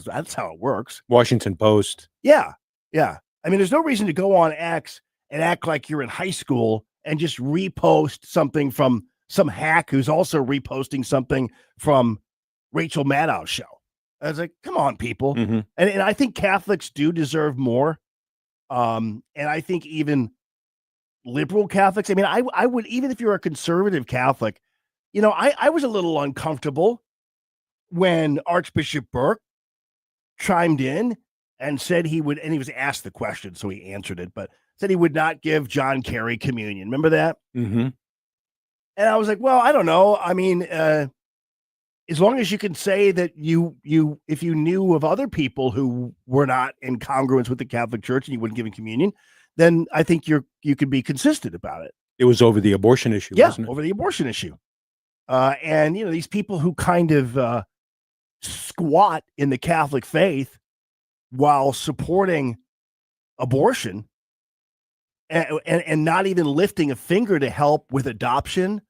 it works. Washington Post. Yeah. I mean, there's no reason to go on X and act like you're in high school and just repost something from some hack who's also reposting something from Rachel Maddow's show. I was like, come on, people. Mm-hmm. And I think Catholics do deserve more. And I think even liberal Catholics, I mean, I would, even if you're a conservative Catholic, I was a little uncomfortable when Archbishop Burke chimed in and said he would, and he was asked the question, so he answered it, but said he would not give John Kerry communion. Remember that? Mm-hmm. And I was like, well, I don't know. I mean, as long as you can say that if you knew of other people who were not in congruence with the Catholic Church and you wouldn't give him communion, then I think you could be consistent about it. It was over the abortion issue, wasn't it? Over the abortion issue. And these people who kind of squat in the Catholic faith while supporting abortion and not even lifting a finger to help with adoption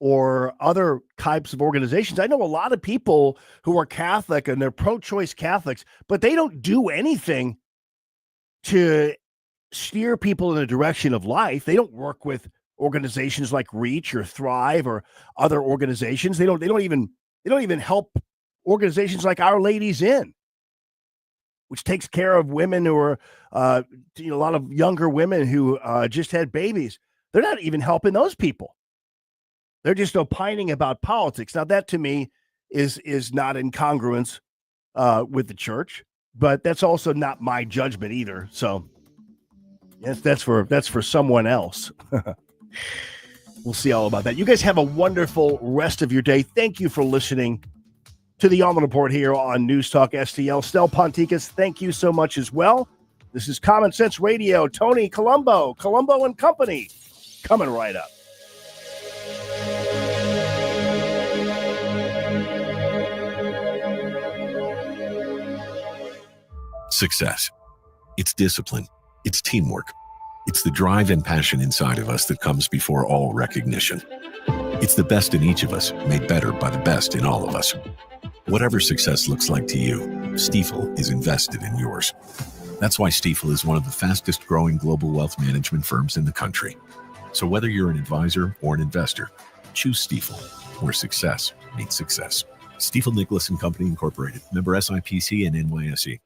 or other types of organizations. I know a lot of people who are Catholic and they're pro-choice Catholics, but they don't do anything to steer people in the direction of life. They don't work with organizations like Reach or Thrive or other organizations. They don't even help organizations like Our Ladies In, which takes care of women who are, a lot of younger women who just had babies. They're not even helping those people. They're just opining about politics. Now, that to me is not in congruence with the church, but that's also not my judgment either. So yes, that's for someone else. We'll see all about that. You guys have a wonderful rest of your day. Thank you for listening to the Allman Report here on News Talk STL. Stel Ponticus, thank you so much as well. This is Common Sense Radio. Tony Colombo and Company, coming right up. Success. It's discipline. It's teamwork. It's the drive and passion inside of us that comes before all recognition. It's the best in each of us, made better by the best in all of us. Whatever success looks like to you, Stifel is invested in yours. That's why Stifel is one of the fastest growing global wealth management firms in the country. So whether you're an advisor or an investor, choose Stifel, where success meets success. Stifel Nicholas and Company Incorporated, member SIPC and NYSE.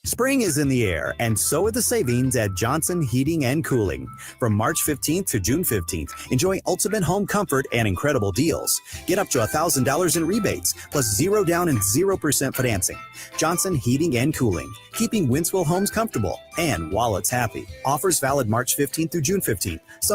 Spring is in the air, and so are the savings at Johnson Heating and Cooling. From March 15th to June 15th, enjoy ultimate home comfort and incredible deals. Get up to $1,000 in rebates, plus 0 down and 0% financing. Johnson Heating and Cooling, keeping Winswell homes comfortable and wallets happy. Offers valid March 15th through June 15th.